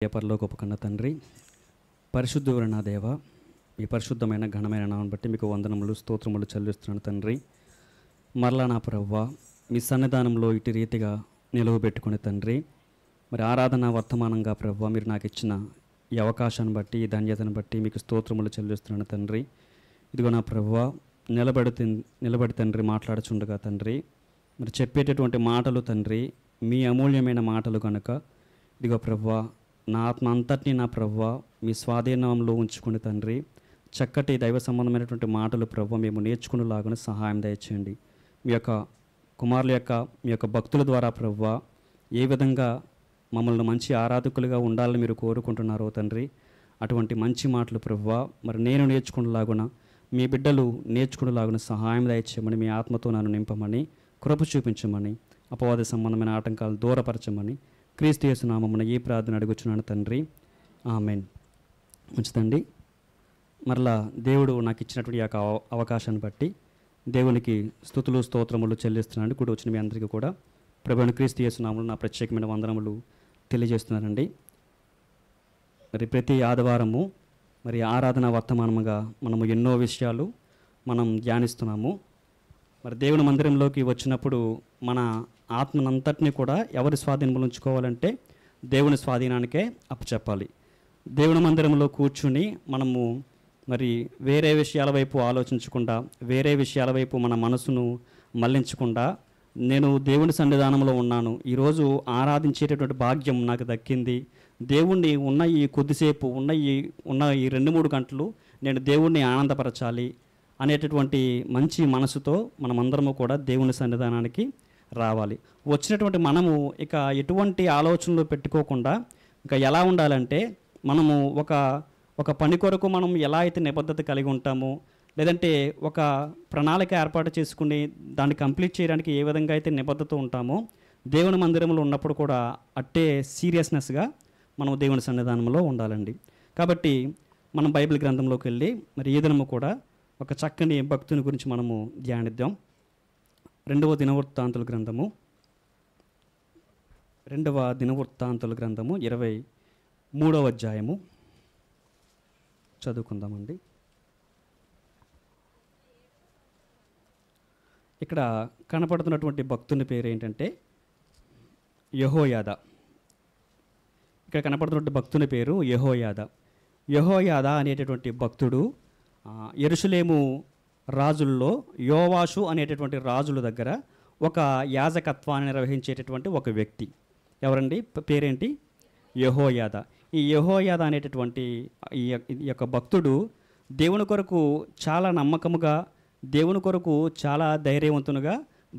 పరలోకపు కన్న తండ్రి, పరిశుద్ధుడైన నా దేవ, మీ పరిశుద్ధమైన ఘనమైన నామమును బట్టి మీకు వందనములు స్తోత్రములు చెల్లిస్తున్నాను తండ్రి. మరలా నా ప్రభువా, మీ సన్నిధానంలో ఇటు రీతిగా నిలువబెట్టుకునే తండ్రి, మరి ఆరాధన వర్తమానంగా ప్రభువా మీరు నాకు ఇచ్చిన ఈ అవకాశాన్ని బట్టి, ఈ ధన్యతను బట్టి మీకు స్తోత్రములు చెల్లిస్తున్నాను తండ్రి. ఇదిగో నా ప్రభువా, నిలబడి తండ్రి మాట్లాడుచుండగా తండ్రి, మరి చెప్పేటటువంటి మాటలు తండ్రి మీ అమూల్యమైన మాటలు కనుక ఇదిగో ప్రభువా, నా ఆత్మ అంతటినీ నా ప్రభువా మీ స్వాధీనంలో ఉంచుకుని తండ్రి, చక్కటి దైవ సంబంధమైనటువంటి మాటలు ప్రభువా మేము నేర్చుకునేలాగా సహాయం దయచేయండి. మీ యొక్క కుమారుల యొక్క మీ యొక్క భక్తుల ద్వారా ప్రభువా ఏ విధంగా మమ్మల్ని మంచి ఆరాధకులుగా ఉండాలని మీరు కోరుకుంటున్నారో తండ్రి, అటువంటి మంచి మాటలు ప్రభువా మరి నేను నేర్చుకునేలాగున, మీ బిడ్డలు నేర్చుకునేలాగున సహాయం దయచేయమని, మీ ఆత్మతో నన్ను నింపమని, కృప చూపించమని, అపవాద సంబంధమైన ఆటంకాలు దూరపరచమని క్రీస్తు యేసు నామమున ఈ ప్రార్థన అడుగుచున్నాను తండ్రి, ఆమెన్. మంచిదండి. మరలా దేవుడు నాకు ఇచ్చినటువంటి యొక్క అవకాశాన్ని బట్టి దేవునికి స్తుతులు స్తోత్రములు చెల్లిస్తున్నాను. కూడా వచ్చిన మీ అందరికీ కూడా ప్రభువైన క్రీస్తు యేసు నామమున నా ప్రత్యేకమైన వందనములు తెలియజేస్తున్నానండి. మరి ప్రతి ఆదివారము మరి ఆరాధన వర్తమానముగా మనము ఎన్నో విషయాలు మనం ధ్యానిస్తున్నాము. మరి దేవుని మందిరంలోకి వచ్చినప్పుడు మన ఆత్మనంతటిని కూడా ఎవరి స్వాధీనంలో ఉంచుకోవాలంటే దేవుని స్వాధీనానికే అప్పచెప్పాలి. దేవుని మందిరంలో కూర్చుని మనము మరి వేరే విషయాల వైపు ఆలోచించకుండా, వేరే విషయాల వైపు మన మనసును మళ్లించకుండా, నేను దేవుని సన్నిధానంలో ఉన్నాను, ఈరోజు ఆరాధించేటటువంటి భాగ్యం నాకు దక్కింది, దేవుణ్ణి ఉన్న ఈ కొద్దిసేపు ఉన్న ఈ 2-3 గంటలు నేను దేవుణ్ణి ఆనందపరచాలి అనేటటువంటి మంచి మనసుతో మనమందరము కూడా దేవుని సన్నిధానానికి రావాలి. వచ్చినటువంటి మనము ఇక ఎటువంటి ఆలోచనలు పెట్టుకోకుండా ఇంకా ఎలా ఉండాలంటే, మనము ఒక పని కొరకు మనం ఎలా అయితే నిబద్ధత కలిగి ఉంటామో, లేదంటే ఒక ప్రణాళిక ఏర్పాటు చేసుకుని దాన్ని కంప్లీట్ చేయడానికి ఏ విధంగా అయితే నిబద్ధత ఉంటామో, దేవుని మందిరంలో ఉన్నప్పుడు కూడా అట్టే సీరియస్నెస్గా మనం దేవుని సన్నిధానంలో ఉండాలండి. కాబట్టి మనం బైబిల్ గ్రంథంలోకి వెళ్ళి మరి ఈ దినము కూడా ఒక చక్కని భక్తుని గురించి మనము ధ్యానిద్దాం. 2వ దినవృత్తాంతుల గ్రంథము 23వ అధ్యాయము చదువుకుందామండి. ఇక్కడ కనపడుతున్నటువంటి భక్తుని పేరు ఏంటంటే యెహోయాదా. ఇక్కడ కనపడుతున్నటువంటి భక్తుని పేరు యెహోయాదా. యెహోయాదా అనేటటువంటి భక్తుడు యెరూషలేము రాజుల్లో యోవాషు అనేటటువంటి రాజుల దగ్గర ఒక యాజకత్వాన్ని నిర్వహించేటటువంటి ఒక వ్యక్తి. ఎవరండి? పేరేంటి? యెహోయాదా. ఈ యెహోయాదా అనేటటువంటి ఈ యొక్క భక్తుడు దేవుని కొరకు చాలా నమ్మకముగా, దేవుని కొరకు చాలా ధైర్యవంతునిగా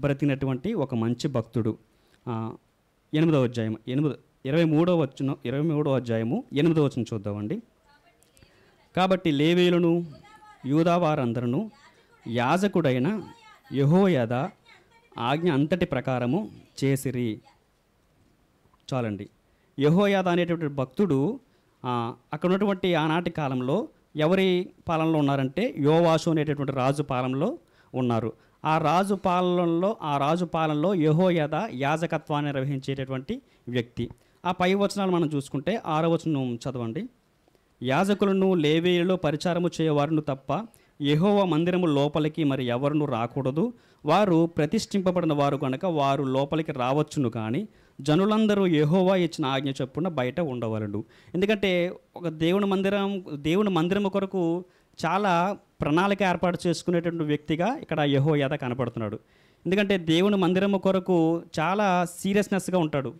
బ్రతికినటువంటి ఒక మంచి భక్తుడు. 8వ అధ్యాయం 23వ అధ్యాయము 8వ వచనం చూద్దామండి. కాబట్టి లేవీయులను యూదా వారందరూ యాజకుడైన యెహోయాదా ఆజ్ఞ అంతటి ప్రకారము చేసిరి. చాలండి. యెహోయాదా అనేటువంటి భక్తుడు అక్కడ ఉన్నటువంటి ఆనాటి కాలంలో ఎవరి పాలనలో ఉన్నారంటే యోవాషు అనేటటువంటి రాజు పాలనలో ఉన్నారు. ఆ రాజు పాలనలో యెహోయాదా యాజకత్వాన్ని నిర్వహించేటటువంటి వ్యక్తి. ఆ పై వచనాలు మనం చూసుకుంటే 6వ వచనం చదవండి. యాజకులను లేవీయులలో పరిచారము చేయవారును తప్ప యెహోవా మందిరము లోపలికి మరి ఎవరును రాకూడదు. వారు ప్రతిష్ఠింపబడిన వారు కనుక వారు లోపలికి రావచ్చును, కానీ జనులందరూ యెహోవా ఇచ్చిన ఆజ్ఞ చొప్పున బయట ఉండవలెను. ఎందుకంటే ఒక దేవుని మందిరము కొరకు చాలా ప్రణాళిక ఏర్పాటు చేసుకునేటువంటి వ్యక్తిగా ఇక్కడ యెహోయాదా కనపడుతున్నాడు. ఎందుకంటే దేవుని మందిరము కొరకు చాలా సీరియస్నెస్గా ఉంటాడు.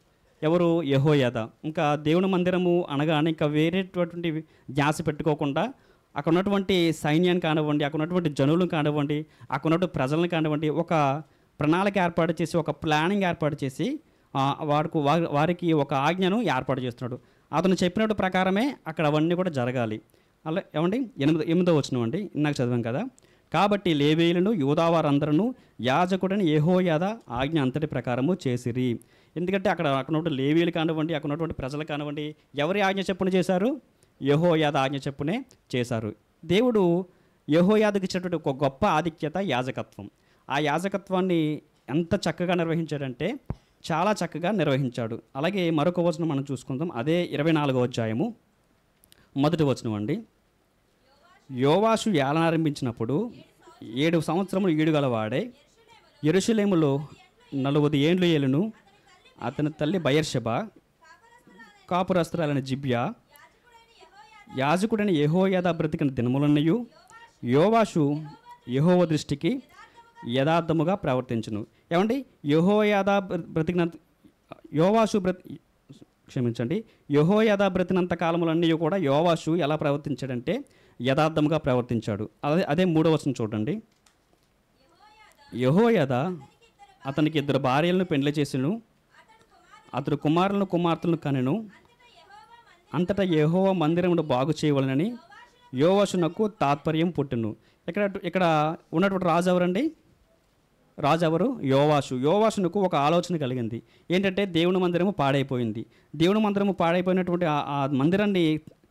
ఎవరు? యెహోయాదా. ఇంకా దేవుని మందిరము అనగానే ఇంకా వేరేటువంటి ధ్యాస పెట్టుకోకుండా అక్కడ ఉన్నటువంటి సైన్యాన్ని కానివ్వండి, అక్కడ ఉన్నటువంటి జనులను కానివ్వండి, అక్కడ ఉన్నటువంటి ప్రజలను కానివ్వండి, ఒక ప్రణాళిక ఏర్పాటు చేసి, ఒక ప్లానింగ్ ఏర్పాటు చేసి వారికి ఒక ఆజ్ఞను ఏర్పాటు చేస్తున్నాడు. అతను చెప్పినట్టు ప్రకారమే అక్కడ అవన్నీ కూడా జరగాలి. అలా ఏమండి 8వ వచనం అండి, ఇందాక చదివాం కదా. కాబట్టి లేవీయులను యూదా వారందరూ యాజకుడని యెహోయాదా ఆజ్ఞ అంతటి ప్రకారము చేసిరి. ఎందుకంటే అక్కడ ఉన్నటువంటి లేవీయులు కానివ్వండి, అక్కడ ఉన్నటువంటి ప్రజలు కానివ్వండి, ఎవరి ఆజ్ఞ చెప్పున చేశారు? యెహోయాదా ఆజ్ఞ చెప్పునే చేశారు. దేవుడు యెహోయాదాకి ఇచ్చినటువంటి ఒక గొప్ప ఆధిక్యత యాజకత్వం. ఆ యాజకత్వాన్ని ఎంత చక్కగా నిర్వహించాడంటే చాలా చక్కగా నిర్వహించాడు. అలాగే మరొక వచనం మనం చూసుకుందాం. అదే 24వ అధ్యాయము మొదటి వచనం అండి. యోవాషు ఏలనారంభించినప్పుడు 7 సంవత్సరములు ఈడుగలవాడే యెరూషలేములో 40 ఏండ్లు ఏలును. అతని తల్లి బయర్షెబా, కాపురస్తురాలైన జిబ్యా, యాజకుడైన యెహోయాదా బ్రతికిన దినములన్నయు యోవాషు యెహోవా దృష్టికి యథార్థముగా ప్రవర్తించును. ఏమండి, యెహోయాదా బ్రతికినంత యోవాషు క్షమించండి, యెహోయాదా బ్రతికినంత కాలములన్నీ కూడా యోవాషు ఎలా ప్రవర్తించాడంటే యథార్థముగా ప్రవర్తించాడు. అదే 3వ వచనం చూడండి. యెహోయాదా అతనికి 2 భార్యలను పెండ్లి చేసెను. అతడు కుమారులను కుమార్తెలను కనెను. అంతటా యెహోవా మందిరమును బాగు చేయవలనని యోవాషునకు తాత్పర్యం పుట్టెను. ఇక్కడ ఉన్నటువంటి రాజు ఎవరండి? రాజు ఎవరు? యోవాషు. యోవాషునకు ఒక ఆలోచన కలిగింది. ఏంటంటే దేవుని మందిరము పాడైపోయింది. దేవుని మందిరము పాడైపోయినటువంటి ఆ మందిరాన్ని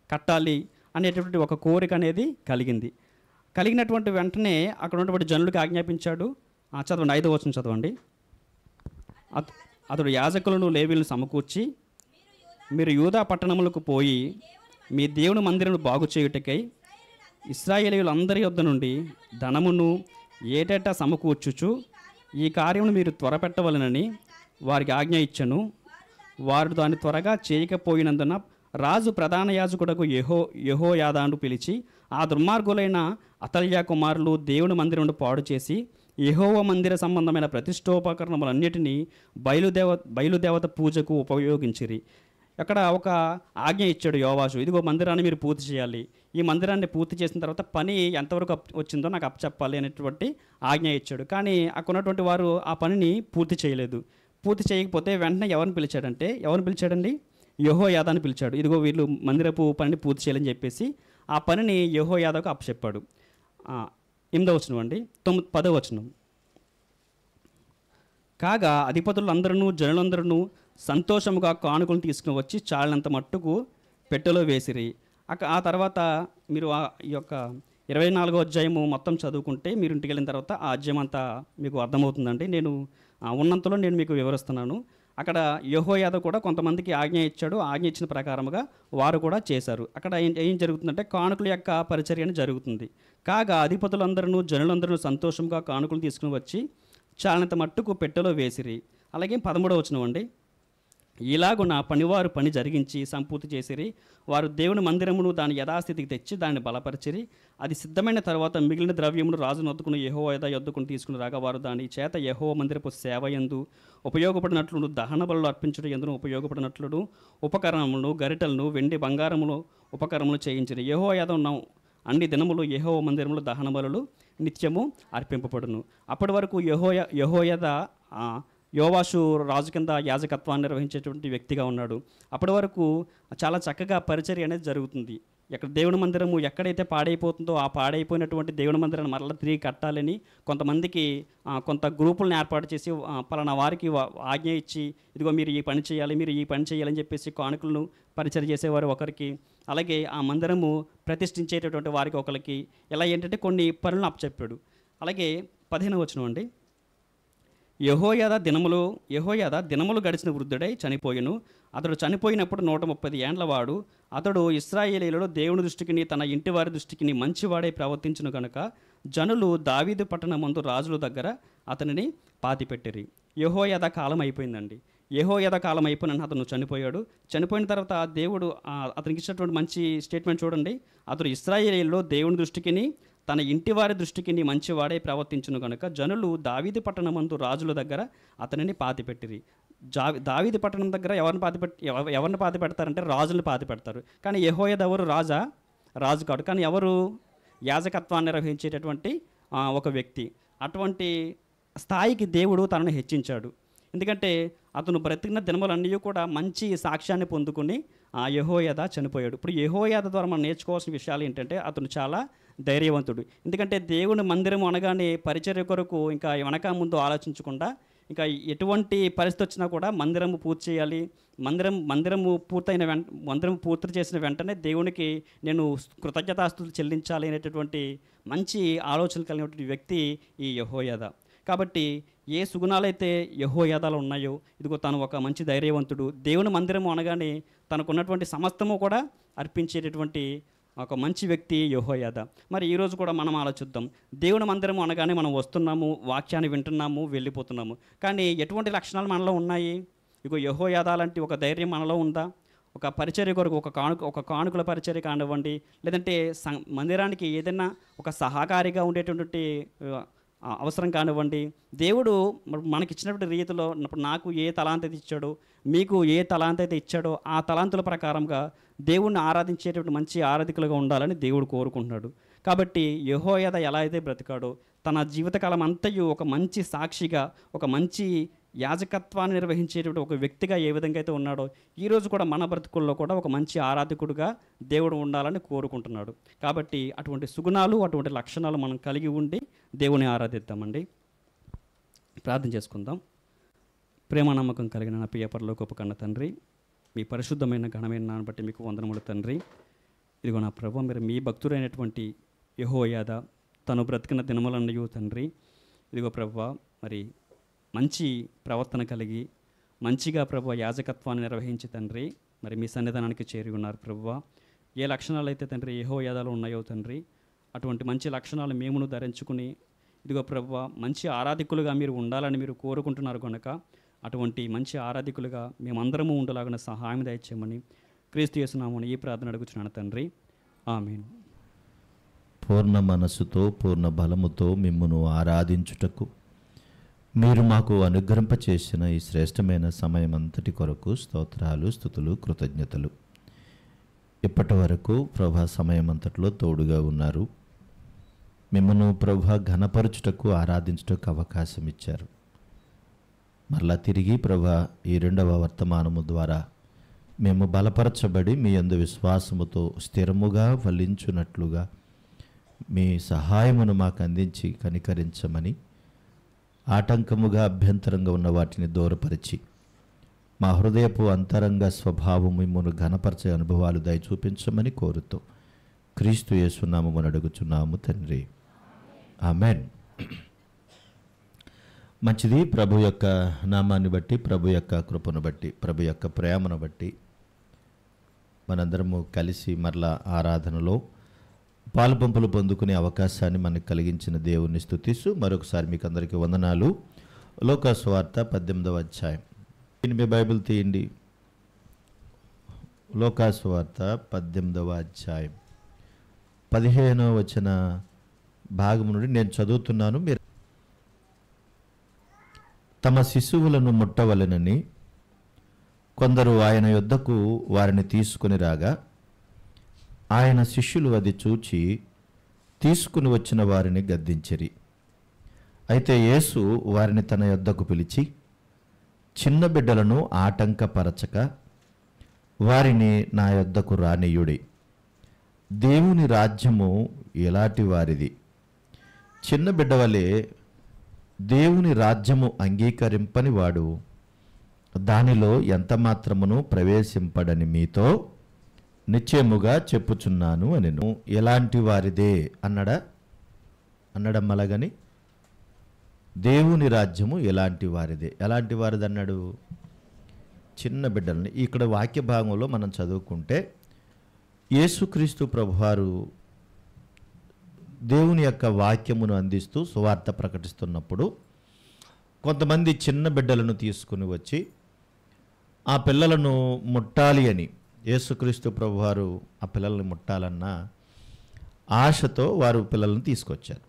కట్టాలి అనేటటువంటి ఒక కోరిక అనేది కలిగినటువంటి వెంటనే అక్కడ ఉన్నటువంటి జనులకు ఆజ్ఞాపించాడు. చదవండి, 5వ వచనం చదవండి. అతడు యాజకులను లేవీలను సమకూర్చి, మీరు యూదా పట్టణములకు పోయి మీ దేవుని మందిరమును బాగు చేయుటకై ఇశ్రాయేలీయులందరి యొద్ద నుండి ధనమును ఏటేటా సమకూర్చుచు ఈ కార్యమును మీరు త్వరపెట్టవలనని వారికి ఆజ్ఞ ఇచ్చెను. వారు దాన్ని త్వరగా చేయకపోయినందున రాజు ప్రధాన యాజకుడకు యెహోయాదాను పిలిచి, ఆ దుర్మార్గులైన అతల్యా కుమారులు దేవుని మందిరమును పాడు చేసి యెహోవా మందిర సంబంధమైన ప్రతిష్టోపకరణములన్నిటినీ బయలుదేవత పూజకు ఉపయోగించిరి. అక్కడ ఒక ఆజ్ఞ ఇచ్చాడు యోవాషు. ఇదిగో మందిరాన్ని మీరు పూర్తి చేయాలి. ఈ మందిరాన్ని పూర్తి చేసిన తర్వాత పని ఎంతవరకు వచ్చిందో నాకు అప్పచెప్పాలి అనేటువంటి ఆజ్ఞ ఇచ్చాడు. కానీ అక్కడ ఉన్నటువంటి వారు ఆ పనిని పూర్తి చేయలేదు. పూర్తి చేయకపోతే వెంటనే ఎవరిని పిలిచాడండి? యెహోయాదాని పిలిచాడు. ఇదిగో వీళ్ళు మందిరపు పనిని పూర్తి చేయాలని చెప్పేసి ఆ పనిని యెహోయాదాకు అప్పచెప్పాడు. 8వ వచనం అండి. 10వ వచనం. కాగా అధిపతులందరూ జనులందరూ సంతోషముగా కానుకలు తీసుకుని వచ్చి చాలినంత మట్టుకు పెట్టెలో వేసిరి. ఆ తర్వాత మీరు ఈ యొక్క 24వ అధ్యాయము మొత్తం చదువుకుంటే మీరు ఇంటికి వెళ్ళిన తర్వాత ఆ అధ్యాయం అంతా మీకు అర్థమవుతుందండి. నేను ఉన్నంతలో నేను మీకు వివరిస్తున్నాను. అక్కడ యెహోయాదా కూడా కొంతమందికి ఆజ్ఞ ఇచ్చాడు. ఆజ్ఞ ఇచ్చిన ప్రకారముగా వారు కూడా చేశారు. అక్కడ ఏం జరుగుతుందంటే కానుకల యొక్క పరిచర్య అని జరుగుతుంది. కాగా అధిపతులందరూ జనులందరూ సంతోషంగా కానుకలు తీసుకుని వచ్చి చాలినంత మట్టుకు పెట్టెలో వేసిరి. అలాగే 13వ వచనం అండి. ఇలాగున పనివారు పని జరిగించి సంపూర్తి చేసిరి. వారు దేవుని మందిరమును దాని యథాస్థితికి తెచ్చి దాన్ని బలపరిచిరి. అది సిద్ధమైన తర్వాత మిగిలిన ద్రవ్యమును రాజు నొద్దుకుని యెహోయాదా యొద్దకుని తీసుకుని రాగా వారు దాని చేత యెహోవా మందిరపు సేవ యందు ఉపయోగపడినట్లు దహన బలులు అర్పించడం ఎందుకు ఉపయోగపడినట్లు ఉపకరణములను గరిటలను వెండి బంగారములు ఉపకరణములు చేయించిరి. యెహోయాదా అన్ని దినములు యెహోవా మందిరములో దహన బలులు నిత్యము అర్పింపబడును. అప్పటి వరకు యెహోయాదా యోవాషు రాజు కింద యాజకత్వాన్ని నిర్వహించేటువంటి వ్యక్తిగా ఉన్నాడు. అప్పటి వరకు చాలా చక్కగా పరిచర్య అనేది జరుగుతుంది. ఎక్కడ దేవుని మందిరము ఎక్కడైతే పాడైపోతుందో ఆ పాడైపోయినటువంటి దేవుని మందిరాన్ని మరలా తిరిగి కట్టాలని కొంతమందికి కొంత గ్రూపులను ఏర్పాటు చేసి పలానా వారికి ఆజ్ఞ ఇచ్చి, ఇదిగో మీరు ఈ పని చేయాలి, మీరు ఈ పని చేయాలని చెప్పేసి కానుకలను పరిచర్య చేసేవారు ఒకరికి, అలాగే ఆ మందిరము ప్రతిష్ఠించేటటువంటి వారికి ఒకరికి, ఇలా ఏంటంటే కొన్ని పనులను అప్పచెప్పాడు. అలాగే 15వ వచనం అండి. యెహోయాదా దినములు గడిచిన వృద్ధుడై చనిపోయెను. అతడు చనిపోయినప్పుడు 130 ఏండ్ల వాడు. అతడు ఇశ్రాయేలీయులలో దేవుని దృష్టికిని తన ఇంటి వారి దృష్టికిని మంచివాడై ప్రవర్తించును కనుక జనులు దావీదు పట్టణమందు రాజుల దగ్గర అతనిని పాతిపెట్టిరి. యెహోయాదా కాలం అయిపోయిందండి. యెహోయాదా కాలం అయిపోయిన అతను చనిపోయాడు. చనిపోయిన తర్వాత దేవుడు అతనికి ఇచ్చినటువంటి మంచి స్టేట్మెంట్ చూడండి. అతడు ఇశ్రాయేలీయులలో దేవుని దృష్టికిని తన ఇంటి వారి దృష్టికి నీ మంచివాడే ప్రవర్తించును కనుక జనులు దావీదు పట్టణమందు రాజుల దగ్గర అతనిని పాతిపెట్టిరి. దావీదు పట్టణం దగ్గర ఎవరిని పాతి పెడతారంటే రాజులను పాతి పెడతారు. కానీ యెహోయాదా ఎవరు? రాజు కాడు. కానీ ఎవరు? యాజకత్వాన్ని నిర్వహించేటటువంటి ఒక వ్యక్తి. అటువంటి స్థాయికి దేవుడు తనను హెచ్చించాడు. ఎందుకంటే అతను బ్రతికిన దినములన్నీ కూడా మంచి సాక్ష్యాన్ని పొందుకుని యెహోయాదా చనిపోయాడు. ఇప్పుడు యెహోయాదా ద్వారా మనం నేర్చుకోవాల్సిన విషయాలు ఏంటంటే అతను చాలా ధైర్యవంతుడు. ఎందుకంటే దేవుని మందిరం అనగానే పరిచర్య కొరకు ఇంకా వెనక ముందు ఆలోచించకుండా ఇంకా ఎటువంటి పరిస్థితి వచ్చినా కూడా మందిరము పూర్తి చేయాలి, మందిరము పూర్తి చేసిన వెంటనే దేవునికి నేను కృతజ్ఞతాస్తుతులు చెల్లించాలి అనేటటువంటి మంచి ఆలోచన కలిగినటువంటి వ్యక్తి ఈ యెహోయాదా. కాబట్టి ఏ సుగుణాలైతే యెహోయాదాలో ఉన్నాయో, ఇదిగో తను ఒక మంచి ధైర్యవంతుడు, దేవుని మందిరము అనగానే తనకున్నటువంటి సమస్తము కూడా అర్పించేటటువంటి ఒక మంచి వ్యక్తి యెహోయాదా. మరి ఈరోజు కూడా మనం ఆలోచిద్దాం. దేవుని మందిరము అనగానే మనం వస్తున్నాము, వాక్యాన్ని వింటున్నాము, వెళ్ళిపోతున్నాము. కానీ ఎటువంటి లక్షణాలు మనలో ఉన్నాయి? ఇగో యెహోయాదా లాంటి ఒక ధైర్యం మనలో ఉందా? ఒక పరిచర్య కొరకు ఒక కానుకల పరిచర్య కానివ్వండి, లేదంటే మందిరానికి ఏదైనా ఒక సహకారిగా ఉండేటటువంటి అవసరం కానివ్వండి, దేవుడు మనకిచ్చినటువంటి రీతిలో ఇప్పుడు నాకు ఏ తలాంత అయితే ఇచ్చాడో, మీకు ఏ తలాంత అయితే ఇచ్చాడో ఆ తలాంతుల ప్రకారంగా దేవుణ్ణి ఆరాధించేటువంటి మంచి ఆరాధికులుగా ఉండాలని దేవుడు కోరుకుంటున్నాడు. కాబట్టి యెహోయాదా ఎలా అయితే బ్రతికాడో, తన జీవితకాలం అంతయు ఒక మంచి సాక్షిగా, ఒక మంచి యాజకత్వాన్ని నిర్వహించేటువంటి ఒక వ్యక్తిగా ఏ విధంగా అయితే ఉన్నాడో, ఈరోజు కూడా మన బ్రతుకుల్లో కూడా ఒక మంచి ఆరాధకుడుగా దేవుడు ఉండాలని కోరుకుంటున్నాడు. కాబట్టి అటువంటి సుగుణాలు, అటువంటి లక్షణాలు మనం కలిగి ఉండి దేవుని ఆరాధిద్దామండి. ప్రార్థన చేసుకుందాం. ప్రేమ నమ్మకం కలిగిన నా ప్రియ పరలోకపు కన్న తండ్రి, మీ పరిశుద్ధమైన ఘనమైన నాన్న బట్టి మీకు వందనములు తండ్రి. ఇదిగో నా ప్రభువా, మీరు మీ భక్తుడైనటువంటి యెహోయాదా తను బ్రతికిన దినములన్నయు తండ్రి, ఇదిగో ప్రభువా, మరి మంచి ప్రవర్తన కలిగి మంచిగా ప్రభువా యాజకత్వాన్ని నిర్వహించి తండ్రి మరి మీ సన్నిధానానికి చేరి ఉన్నారు ప్రభువా. ఏ లక్షణాలు అయితే తండ్రి యెహోయాదాలో ఉన్నాయో తండ్రి, అటువంటి మంచి లక్షణాలు మేమును ధరించుకుని ఇదిగో ప్రభువా మంచి ఆరాధికులుగా మీరు ఉండాలని మీరు కోరుకుంటున్నారు కనుక అటువంటి మంచి ఆరాధికులుగా మేమందరము ఉండలాగిన సహాయం దయచేయమని క్రీస్తు యేసునామమున ఈ ప్రార్థన అడుగుచున్నాను తండ్రి. ఆమేన్. పూర్ణ మనస్సుతో పూర్ణ బలముతో మిమ్మును ఆరాధించుటకు మీరు మాకు అనుగ్రహింపచేసిన ఈ శ్రేష్టమైన సమయం అంతటి కొరకు స్తోత్రాలు, స్తుతులు, కృతజ్ఞతలు. ఇప్పటి వరకు ప్రభా సమయం అంతటిలో తోడుగా ఉన్నారు. మిమ్మను ప్రభా ఘనపరచుటకు, ఆరాధించుటకు అవకాశం ఇచ్చారు. మరలా తిరిగి ప్రభా ఈ రెండవ వర్తమానము ద్వారా మేము బలపరచబడి మీ యందు విశ్వాసముతో స్థిరముగా ఫలించున్నట్లుగా మీ సహాయమును మాకు అందించి కనికరించమని, ఆటంకముగా అభ్యంతరంగా ఉన్న వాటిని దూరపరిచి మా హృదయపు అంతరంగ స్వభావం మిమ్మల్ని ఘనపరిచే అనుభవాలు దయ చూపించమని కోరుతూ క్రీస్తు యేసునామమున అడుగుచున్నాము తండ్రి. ఆమెన్. మంచిది. ప్రభు యొక్క నామాన్ని బట్టి, ప్రభు యొక్క కృపను బట్టి, ప్రభు యొక్క ప్రేమను బట్టి మనందరము కలిసి మరలా ఆరాధనలో పాలుపంపులు పొందుకునే అవకాశాన్ని మనకు కలిగించిన దేవుణ్ణి స్తుతిస్తూ మరొకసారి మీకు అందరికీ వందనాలు. లూకా సువార్త 18వ అధ్యాయం. మీ బైబిల్ తీయండి. లూకా సువార్త 18వ అధ్యాయం 15వ వచన భాగము నుండి నేను చదువుతున్నాను. మీరు తమ శిశువులను ముట్టవలెనని కొందరు ఆయన యొద్దకు వారిని తీసుకుని రాగా ఆయన శిష్యులు అది చూచి తీసుకుని వచ్చిన వారిని గద్దించిరి. అయితే యేసు వారిని తన యొద్దకు పిలిచి చిన్న బిడ్డలను ఆటంకపరచక వారిని నా యొద్దకు రానియుడి. దేవుని రాజ్యము ఎలాంటి వారిది? చిన్న బిడ్డ వలె దేవుని రాజ్యము అంగీకరింపని వాడు దానిలో ఎంత మాత్రమును ప్రవేశింపడని మీతో నిశ్చయముగా చెప్పుచున్నాను అనెను. ఎలాంటి వారిదే అన్నడమ్మలగని దేవుని రాజ్యము ఎలాంటి వారిదే. ఎలాంటి వారిది అన్నాడు? చిన్న బిడ్డలని. ఇక్కడ వాక్య భాగంలో మనం చదువుకుంటే యేసుక్రీస్తు ప్రభువారు దేవుని యొక్క వాక్యమును అందిస్తూ సువార్త ప్రకటిస్తున్నప్పుడు కొంతమంది చిన్న బిడ్డలను తీసుకుని వచ్చి ఆ పిల్లలను ముట్టాలి అని, యేసుక్రీస్తు ప్రభువారు ఆ పిల్లల్ని ముట్టాలన్న ఆశతో వారు పిల్లలను తీసుకొచ్చారు.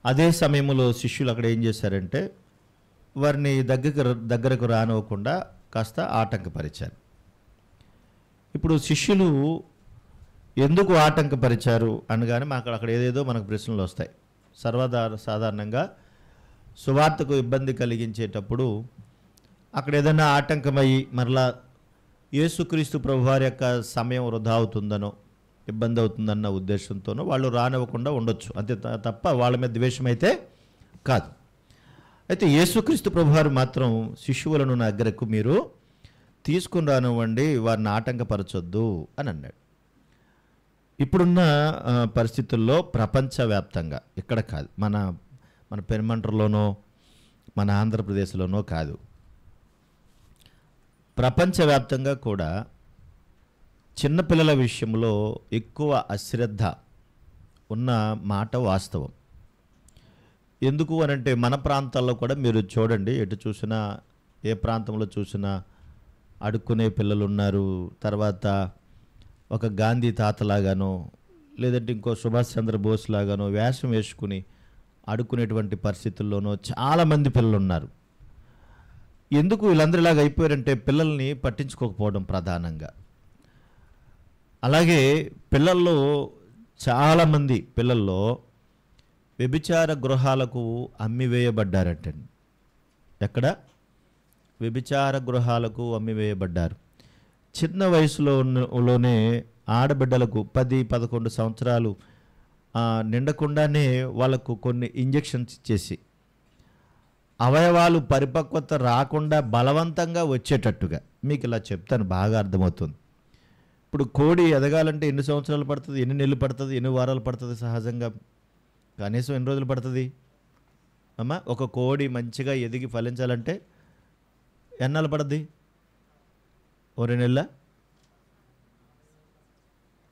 అదే సమయంలో శిష్యులు అక్కడ ఏం చేశారంటే వారిని దగ్గరకు రానివ్వకుండా కాస్త ఆటంకపరిచారు. ఇప్పుడు శిష్యులు ఎందుకు ఆటంకపరిచారు అనగానే అక్కడ ఏదేదో మనకు ప్రశ్నలు వస్తాయి. సాధారణంగా సువార్తకు ఇబ్బంది కలిగించేటప్పుడు అక్కడ ఏదైనా ఆటంకమయ్యి మరలా యేసుక్రీస్తు ప్రభువారి యొక్క సమయం వృధా అవుతుందనో ఇబ్బంది అవుతుందన్న ఉద్దేశంతోనో వాళ్ళు రానివ్వకుండా ఉండొచ్చు. అంతే తప్ప వాళ్ళ మీద ద్వేషం అయితే కాదు. అయితే యేసుక్రీస్తు ప్రభువారు మాత్రం శిష్యువులను నా దగ్గరకు మీరు తీసుకుని రానివ్వండి, వారిని ఆటంకపరచొద్దు అని అన్నాడు. ఇప్పుడున్న పరిస్థితుల్లో ప్రపంచవ్యాప్తంగా ఇక్కడ కాదు, మన పెనుమంట్రలోనో మన ఆంధ్రప్రదేశ్లోనో కాదు, ప్రపంచవ్యాప్తంగా కూడా చిన్నపిల్లల విషయంలో ఎక్కువ అశ్రద్ధ ఉన్న మాట వాస్తవం. ఎందుకు అనంటే మన ప్రాంతాల్లో కూడా మీరు చూడండి, ఎటు చూసినా ఏ ప్రాంతంలో చూసినా అడుక్కునే పిల్లలు ఉన్నారు. తర్వాత ఒక గాంధీ తాతలాగానో లేదంటే ఇంకో సుభాష్ చంద్రబోస్ లాగానో వేషం వేసుకుని అడుక్కునేటువంటి పరిస్థితుల్లోనో చాలామంది పిల్లలు ఉన్నారు. ఎందుకు వీళ్ళందరూ ఇలాగ అయిపోయారంటే పిల్లల్ని పట్టించుకోకపోవడం ప్రధానంగా. అలాగే పిల్లల్లో చాలామంది పిల్లల్లో వ్యభిచార గృహాలకు అమ్మివేయబడ్డారటండి. ఎక్కడ? వ్యభిచార గృహాలకు అమ్మివేయబడ్డారు. చిన్న వయసులోనే ఆడబిడ్డలకు 10-11 సంవత్సరాలు నిండకుండానే వాళ్ళకు కొన్ని ఇంజెక్షన్స్ ఇచ్చేసి అవయవాలు పరిపక్వత రాకుండా బలవంతంగా వచ్చేటట్టుగా. మీకు ఇలా చెప్తాను, బాగా అర్థమవుతుంది. ఇప్పుడు కోడి ఎదగాలంటే ఎన్ని సంవత్సరాలు పడుతుంది, ఎన్ని నెలలు పడుతుంది, ఎన్ని వారాలు పడుతుంది? సహజంగా కనీసం ఎన్ని రోజులు పడుతుంది అమ్మా? ఒక కోడి మంచిగా ఎదిగి ఫలించాలంటే ఎన్నాళ్ళు పడుద్ది? ఓ 2 నెలల,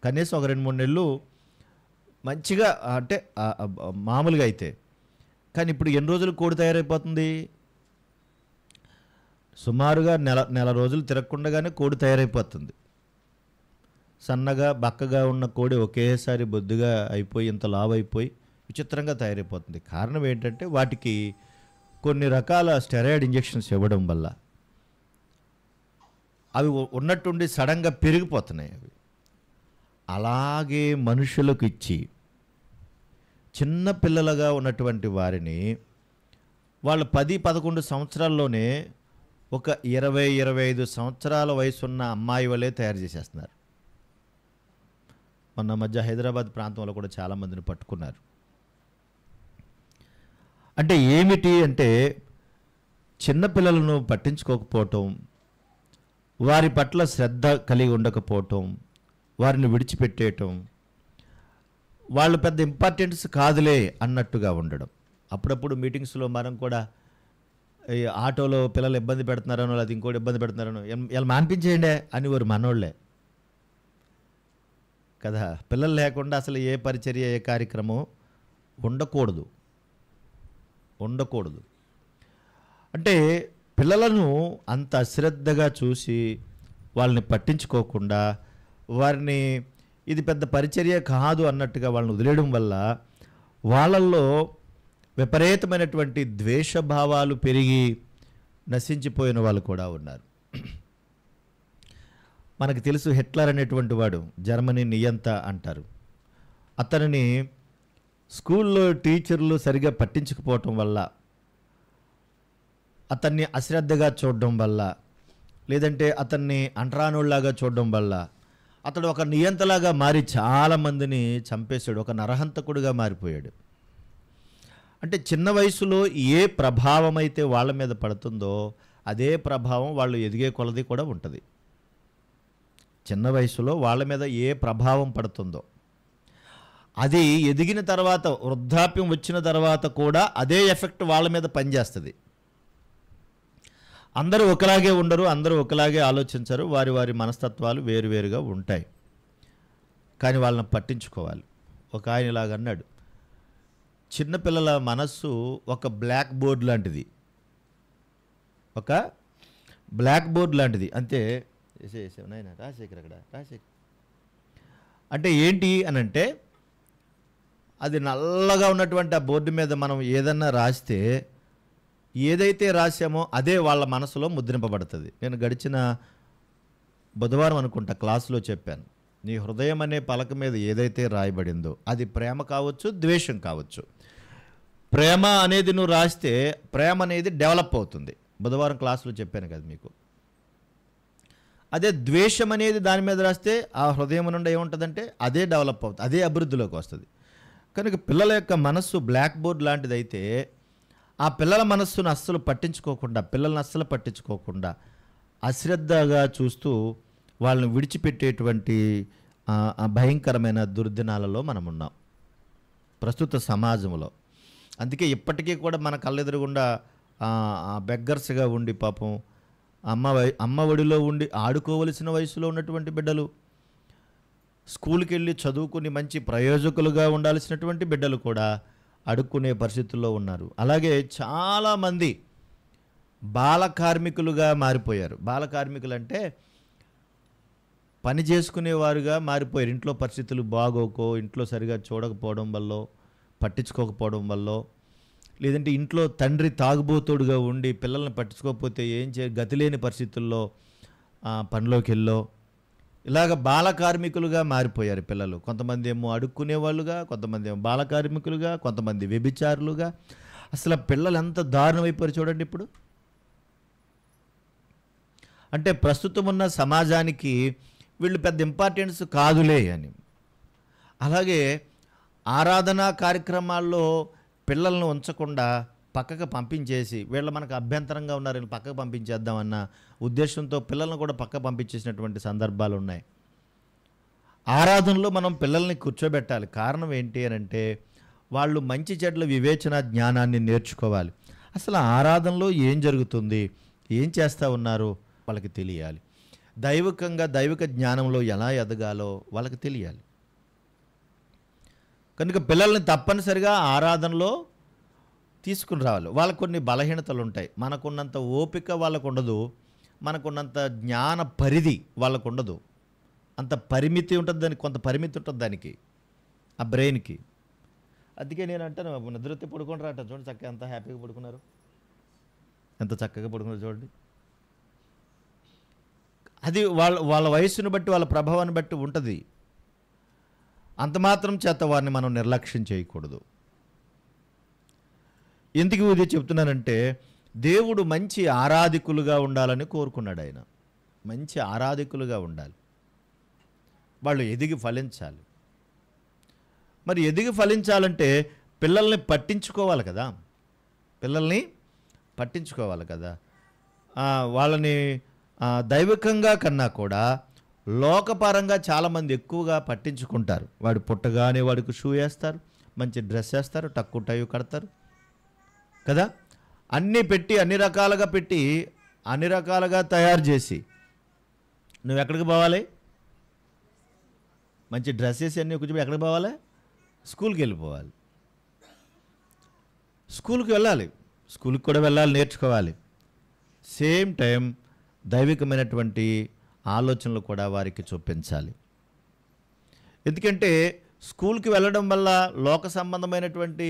కనీసం ఒక 2-3 నెలలు మంచిగా, అంటే మామూలుగా అయితే. కానీ ఇప్పుడు ఎన్ని రోజులు కోడి తయారైపోతుంది? సుమారుగా నెల రోజులు తిరగకుండానే కోడి తయారైపోతుంది. సన్నగా బక్కగా ఉన్న కోడి ఒకేసారి బొద్దుగా అయిపోయి ఇంత లావు అయిపోయి విచిత్రంగా తయారైపోతుంది. కారణం ఏంటంటే వాటికి కొన్ని రకాల స్టెరాయిడ్ ఇంజెక్షన్స్ ఇవ్వడం వల్ల అవి ఉన్నట్టుండి సడన్గా పెరిగిపోతున్నాయి. అవి అలాగే మనుషులకు ఇచ్చి చిన్న పిల్లలుగా ఉన్నటువంటి వారిని వాళ్ళు 10-11 సంవత్సరాల్లోనే ఒక 20-25 సంవత్సరాల వయసున్న అమ్మాయి వల్లే తయారు చేసేస్తున్నారు. మొన్న మధ్య హైదరాబాద్ ప్రాంతంలో కూడా చాలామందిని పట్టుకున్నారు. అంటే ఏమిటి అంటే చిన్నపిల్లలను పట్టించుకోకపోవటం, వారి పట్ల శ్రద్ధ కలిగి ఉండకపోవటం, వారిని విడిచిపెట్టేయటం, వాళ్ళు పెద్ద ఇంపార్టెన్స్ కాదులే అన్నట్టుగా ఉండడం. అప్పుడప్పుడు మీటింగ్స్లో మనం కూడా ఈ ఆటోలో పిల్లలు ఇబ్బంది పెడుతున్నారనో లేదా ఇంకోటి ఇబ్బంది పెడుతున్నారనో ఇలా మాన్పించేయండి అని వారు మనోళ్ళే కదా. పిల్లలు లేకుండా అసలు ఏ పరిచర్య, ఏ కార్యక్రమం ఉండకూడదు. అంటే పిల్లలను అంత అశ్రద్ధగా చూసి వాళ్ళని పట్టించుకోకుండా వారిని ఇది పెద్ద పరిచర్య కాదు అన్నట్టుగా వాళ్ళని వదిలేయడం వల్ల వాళ్ళల్లో విపరీతమైనటువంటి ద్వేషభావాలు పెరిగి నశించిపోయిన వాళ్ళు కూడా ఉన్నారు. మనకు తెలుసు, హిట్లర్ అనేటువంటి వాడు జర్మనీ నియంత అంటారు. అతనిని స్కూల్లో టీచర్లు సరిగా పట్టించకపోవటం వల్ల, అతన్ని అశ్రద్ధగా చూడడం వల్ల, లేదంటే అతన్ని అంటరానోళ్ళలాగా చూడడం వల్ల అతడు ఒక నియంతలాగా మారి చాలామందిని చంపేశాడు. ఒక నరహంతకుడిగా మారిపోయాడు. అంటే చిన్న వయసులో ఏ ప్రభావం అయితే వాళ్ళ మీద పడుతుందో అదే ప్రభావం వాళ్ళు ఎదిగే కొలది కూడా ఉంటుంది. చిన్న వయసులో వాళ్ళ మీద ఏ ప్రభావం పడుతుందో అది ఎదిగిన తర్వాత, వృద్ధాప్యం వచ్చిన తర్వాత కూడా అదే ఎఫెక్ట్ వాళ్ళ మీద పనిచేస్తుంది. అందరూ ఒకలాగే ఉండరు, అందరూ ఒకలాగే ఆలోచించరు. వారి వారి మనస్తత్వాలు వేరువేరుగా ఉంటాయి. కానీ వాళ్ళని పట్టించుకోవాలి. ఒక ఆయన ఇలాగ అన్నాడు, చిన్నపిల్లల మనస్సు ఒక బ్లాక్ బోర్డ్ లాంటిది, ఒక బ్లాక్ బోర్డ్ లాంటిది. అంతే, నాయన రాజశేఖర్ అక్కడ రాజశేఖర్ అంటే ఏంటి అనంటే, అది నల్లగా ఉన్నటువంటి ఆ బోర్డు మీద మనం ఏదన్నా రాస్తే ఏదైతే రాసామో అదే వాళ్ళ మనసులో ముద్రింపబడుతుంది. నేను గడిచిన బుధవారం అనుకుంటా క్లాసులో చెప్పాను, నీ హృదయం అనే పలక మీద ఏదైతే రాయబడిందో అది ప్రేమ కావచ్చు, ద్వేషం కావచ్చు. ప్రేమ అనేది నువ్వు రాస్తే ప్రేమ అనేది డెవలప్ అవుతుంది. బుధవారం క్లాసులో చెప్పాను కదా మీకు. అదే ద్వేషం అనేది దాని మీద రాస్తే ఆ హృదయం నుండి ఏముంటుందంటే అదే డెవలప్ అవుతుంది, అదే అభివృద్ధిలోకి వస్తుంది. కనుక పిల్లల యొక్క మనస్సు బ్లాక్ బోర్డ్ లాంటిది అయితే ఆ పిల్లల మనస్సును అస్సలు పట్టించుకోకుండా అశ్రద్ధగా చూస్తూ వాళ్ళని విడిచిపెట్టేటువంటి భయంకరమైన దుర్దినాలలో మనం ఉన్నాం ప్రస్తుత సమాజంలో. అందుకే ఇప్పటికీ కూడా మన కళ్ళెదురుగుండా బెగ్గర్స్గా ఉండి పాపం అమ్మ ఒడిలో ఉండి ఆడుకోవలసిన వయసులో ఉన్నటువంటి బిడ్డలు, స్కూల్కి వెళ్ళి చదువుకుని మంచి ప్రయోజకులుగా ఉండాల్సినటువంటి బిడ్డలు కూడా అడుక్కునే పరిస్థితుల్లో ఉన్నారు. అలాగే చాలామంది బాల కార్మికులుగా మారిపోయారు. బాల కార్మికులు అంటే పని చేసుకునేవారుగా మారిపోయారు. ఇంట్లో పరిస్థితులు బాగోకో, ఇంట్లో సరిగా చూడకపోవడం వల్ల, పట్టించుకోకపోవడం వల్ల, లేదంటే ఇంట్లో తండ్రి తాగుబోతుడుగా ఉండి పిల్లల్ని పట్టించుకోకపోతే గతి లేని పరిస్థితుల్లో పనిలోకి వెళ్ళో ఇలాగ బాల కార్మికులుగా మారిపోయారు పిల్లలు. కొంతమంది ఏమో అడుక్కునే వాళ్ళుగా, కొంతమంది ఏమో బాల కార్మికులుగా, కొంతమంది వ్యభిచారులుగా. అసలు పిల్లలు ఎంత దారుణమైపోయారు చూడండి ఇప్పుడు. అంటే ప్రస్తుతం ఉన్న సమాజానికి వీళ్ళు పెద్ద ఇంపార్టెన్స్ కాదులే అని. అలాగే ఆరాధనా కార్యక్రమాల్లో పిల్లలను ఉంచకుండా పక్కకు పంపించేసి, వీళ్ళు మనకు అభ్యంతరంగా ఉన్నారని పక్కకు పంపించేద్దామన్న ఉద్దేశంతో పిల్లలను కూడా పక్కకు పంపించేసినటువంటి సందర్భాలు ఉన్నాయి. ఆరాధనలో మనం పిల్లల్ని కూర్చోబెట్టాలి. కారణం ఏంటి అని అంటే వాళ్ళు మంచి చెడ్ల వివేచన జ్ఞానాన్ని నేర్చుకోవాలి. అసలు ఆరాధనలో ఏం జరుగుతుంది, ఏం చేస్తూ ఉన్నారో వాళ్ళకి తెలియాలి. దైవిక జ్ఞానంలో ఎలా ఎదగాలో వాళ్ళకి తెలియాలి. కనుక పిల్లల్ని తప్పనిసరిగా ఆరాధనలో తీసుకుని రావాలి. వాళ్ళకు కొన్ని బలహీనతలు ఉంటాయి. మనకున్నంత ఓపిక వాళ్ళకు ఉండదు, మనకున్నంత జ్ఞాన పరిధి వాళ్ళకు ఉండదు. అంత పరిమితి ఉంటుంది దానికి, కొంత పరిమితి ఉంటుంది దానికి, ఆ బ్రెయిన్కి. అందుకే నేను అంటాను, నిద్రొత్తి పడుకొని రాట చూడండి, చక్కగా ఎంత హ్యాపీగా పడుకున్నారు, ఎంత చక్కగా పడుకున్నారు చూడండి. అది వాళ్ళ వయస్సును బట్టి, వాళ్ళ ప్రభావాన్ని బట్టి ఉంటుంది. అంత మాత్రం చేత వారిని మనం నిర్లక్ష్యం చేయకూడదు. ఎందుకు ఇది చెప్తున్నానంటే దేవుడు మంచి ఆరాధికులుగా ఉండాలని కోరుకున్నాడు. ఆయన మంచి ఆరాధికులుగా ఉండాలి, వాళ్ళు ఎదిగి ఫలించాలి. మరి ఎదిగి ఫలించాలంటే పిల్లల్ని పట్టించుకోవాలి కదా, వాళ్ళని దైవికంగా కన్నా కూడా లోకపరంగా చాలామంది ఎక్కువగా పట్టించుకుంటారు. వాడు పుట్టగానే వాడికి షూ వేస్తారు, మంచి డ్రెస్ వేస్తారు, టక్కు టై కడతారు కదా, అన్నీ పెట్టి అన్ని రకాలుగా తయారు చేసి, నువ్వు ఎక్కడికి పోవాలి, మంచి డ్రెస్ వేసి అన్నీ కొంచెం ఎక్కడికి పోవాలి, స్కూల్కి వెళ్ళిపోవాలి. స్కూల్కి వెళ్ళాలి, స్కూల్కి కూడా వెళ్ళాలి, నేర్చుకోవాలి. సేమ్ టైం దైవికమైనటువంటి ఆలోచనలు కూడా వారికి చూపించాలి. ఎందుకంటే స్కూల్కి వెళ్ళడం వల్ల లోక సంబంధమైనటువంటి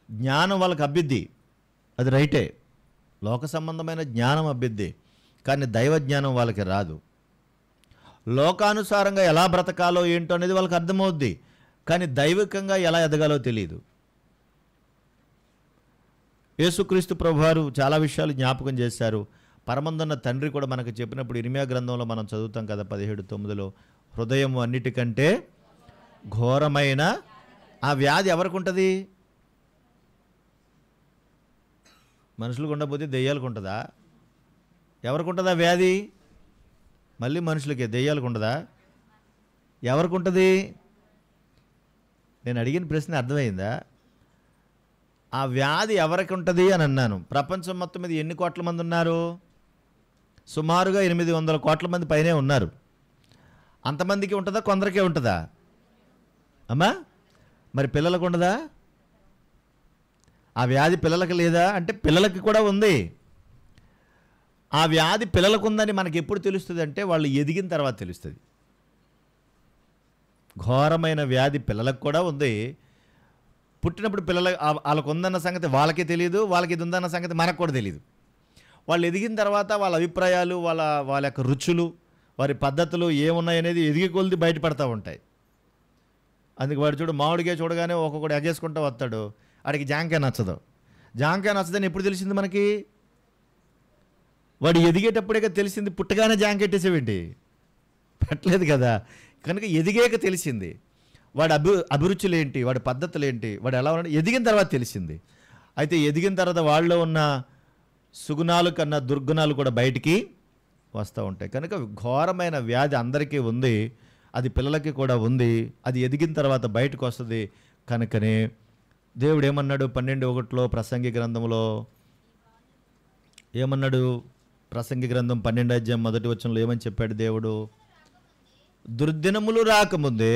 జ్ఞానం వాళ్ళకి అబ్బిద్ది, అది రైటే, లోక సంబంధమైన జ్ఞానం అబ్బిద్ది, కానీ దైవ జ్ఞానం వాళ్ళకి రాదు. లోకానుసారంగా ఎలా బ్రతకాలో ఏంటో అనేది వాళ్ళకి అర్థమవుద్ది, కానీ దైవికంగా ఎలా ఎదగాలో తెలియదు. యేసుక్రీస్తు ప్రభువారు చాలా విషయాలు జ్ఞాపకం చేశారు. పరమందున్న తండ్రి కూడా మనకు చెప్పినప్పుడు ఇర్మియా గ్రంథంలో మనం చదువుతాం కదా 17:9, హృదయం అన్నిటికంటే ఘోరమైన ఆ వ్యాధి ఎవరికి ఉంటుంది? మనుషులకు ఉండకపోతే దెయ్యాలకు ఉంటుందా? ఎవరికి ఉంటుందా వ్యాధి? మళ్ళీ మనుషులకే, దెయ్యాలకు ఉంటుందా? ఎవరికి ఉంటుంది? నేను అడిగిన ప్రశ్న అర్థమైందా? ఆ వ్యాధి ఎవరికి ఉంటుంది అని అన్నాను. ప్రపంచం మొత్తం మీద ఎన్ని కోట్ల మంది ఉన్నారు? సుమారుగా 800 కోట్ల మంది పైనే ఉన్నారు. అంతమందికి ఉంటుందా, కొందరికే ఉంటుందా అమ్మా? మరి పిల్లలకు ఉండదా? ఆ వ్యాధి పిల్లలకి లేదా అంటే పిల్లలకి కూడా ఉంది. ఆ వ్యాధి పిల్లలకు ఉందని మనకి ఎప్పుడు తెలుస్తుంది అంటే వాళ్ళు ఎదిగిన తర్వాత తెలుస్తుంది. ఘోరమైన వ్యాధి పిల్లలకు కూడా ఉంది. పుట్టినప్పుడు వాళ్ళకు ఉందన్న సంగతి వాళ్ళకే తెలియదు, వాళ్ళకి ఇది ఉందన్న సంగతి మనకు కూడా తెలియదు. వాళ్ళు ఎదిగిన తర్వాత వాళ్ళ అభిప్రాయాలు, వాళ్ళ యొక్క రుచులు, వారి పద్ధతులు ఏమున్నాయనేది ఎదిగి కొలిది బయటపడతా ఉంటాయి. అందుకే వాడు చూడు, మామిడికాయ చూడగానే ఒక్కొక్కడు ఎగేసుకుంటూ వస్తాడు, వాడికి జాంకాయ నచ్చదు. జాంకాయ నచ్చదని ఎప్పుడు తెలిసింది మనకి? వాడు ఎదిగేటప్పుడే తెలిసింది. పుట్టగానే జాంకాయ పెట్టేసేవేంటి? పెట్టలేదు కదా. కనుక ఎదిగాక తెలిసింది వాడి అభిరుచులు ఏంటి, వాడి పద్ధతులు ఏంటి, వాడు ఎలా ఉన్నాడు, ఎదిగిన తర్వాత తెలిసింది. అయితే ఎదిగిన తర్వాత వాళ్ళలో ఉన్న సుగుణాలు కన్నా దుర్గుణాలు కూడా బయటికి వస్తూ ఉంటాయి. కనుక ఘోరమైన వ్యాధి అందరికీ ఉంది, అది పిల్లలకి కూడా ఉంది, అది ఎదిగిన తర్వాత బయటకు వస్తుంది. కనుకనే దేవుడు ఏమన్నాడు 12:1 ప్రసంగి గ్రంథంలో ఏమన్నాడు? ప్రసంగి గ్రంథం 12 అధ్యాయం 1 వచనంలో ఏమని చెప్పాడు దేవుడు? దుర్దినములు రాకముందే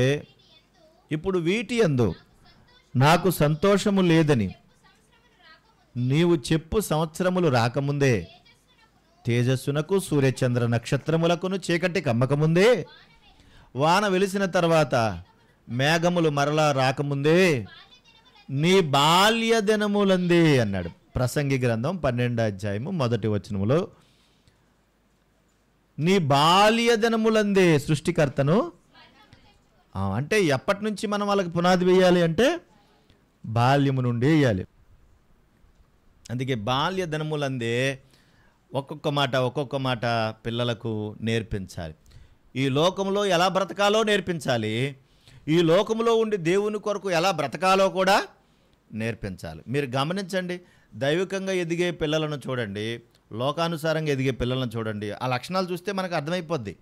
ఇప్పుడు వీటి యందు నాకు సంతోషము లేదని నీవు చెప్పు సంవత్సరములు రాకముందే, తేజస్సునకు సూర్యచంద్ర నక్షత్రములకును చీకటి కమ్మకముందే, వాన వెలిసిన తర్వాత మేఘములు మరలా రాకముందే నీ బాల్య దినములందే అన్నాడు. ప్రసంగి గ్రంథం 12 అధ్యాయము 1 వచనములో నీ బాల్య దినములందే సృష్టికర్తను అంటే ఎప్పటి నుంచి మనం వాళ్ళకి పునాది వేయాలి అంటే బాల్యము నుండి వేయాలి. అందుకే బాల్య దినములందే ఒక్కొక్క మాట పిల్లలకు నేర్పించాలి. ఈ లోకంలో ఎలా బ్రతకాలో నేర్పించాలి, ఈ లోకంలో ఉండి దేవుని కొరకు ఎలా బ్రతకాలో కూడా నేర్పించాలి. మీరు గమనించండి, దైవికంగా ఎదిగే పిల్లలను చూడండి, లోకానుసారంగా ఎదిగే పిల్లలను చూడండి, ఆ లక్షణాలు చూస్తే మనకు అర్థమైపోద్ది.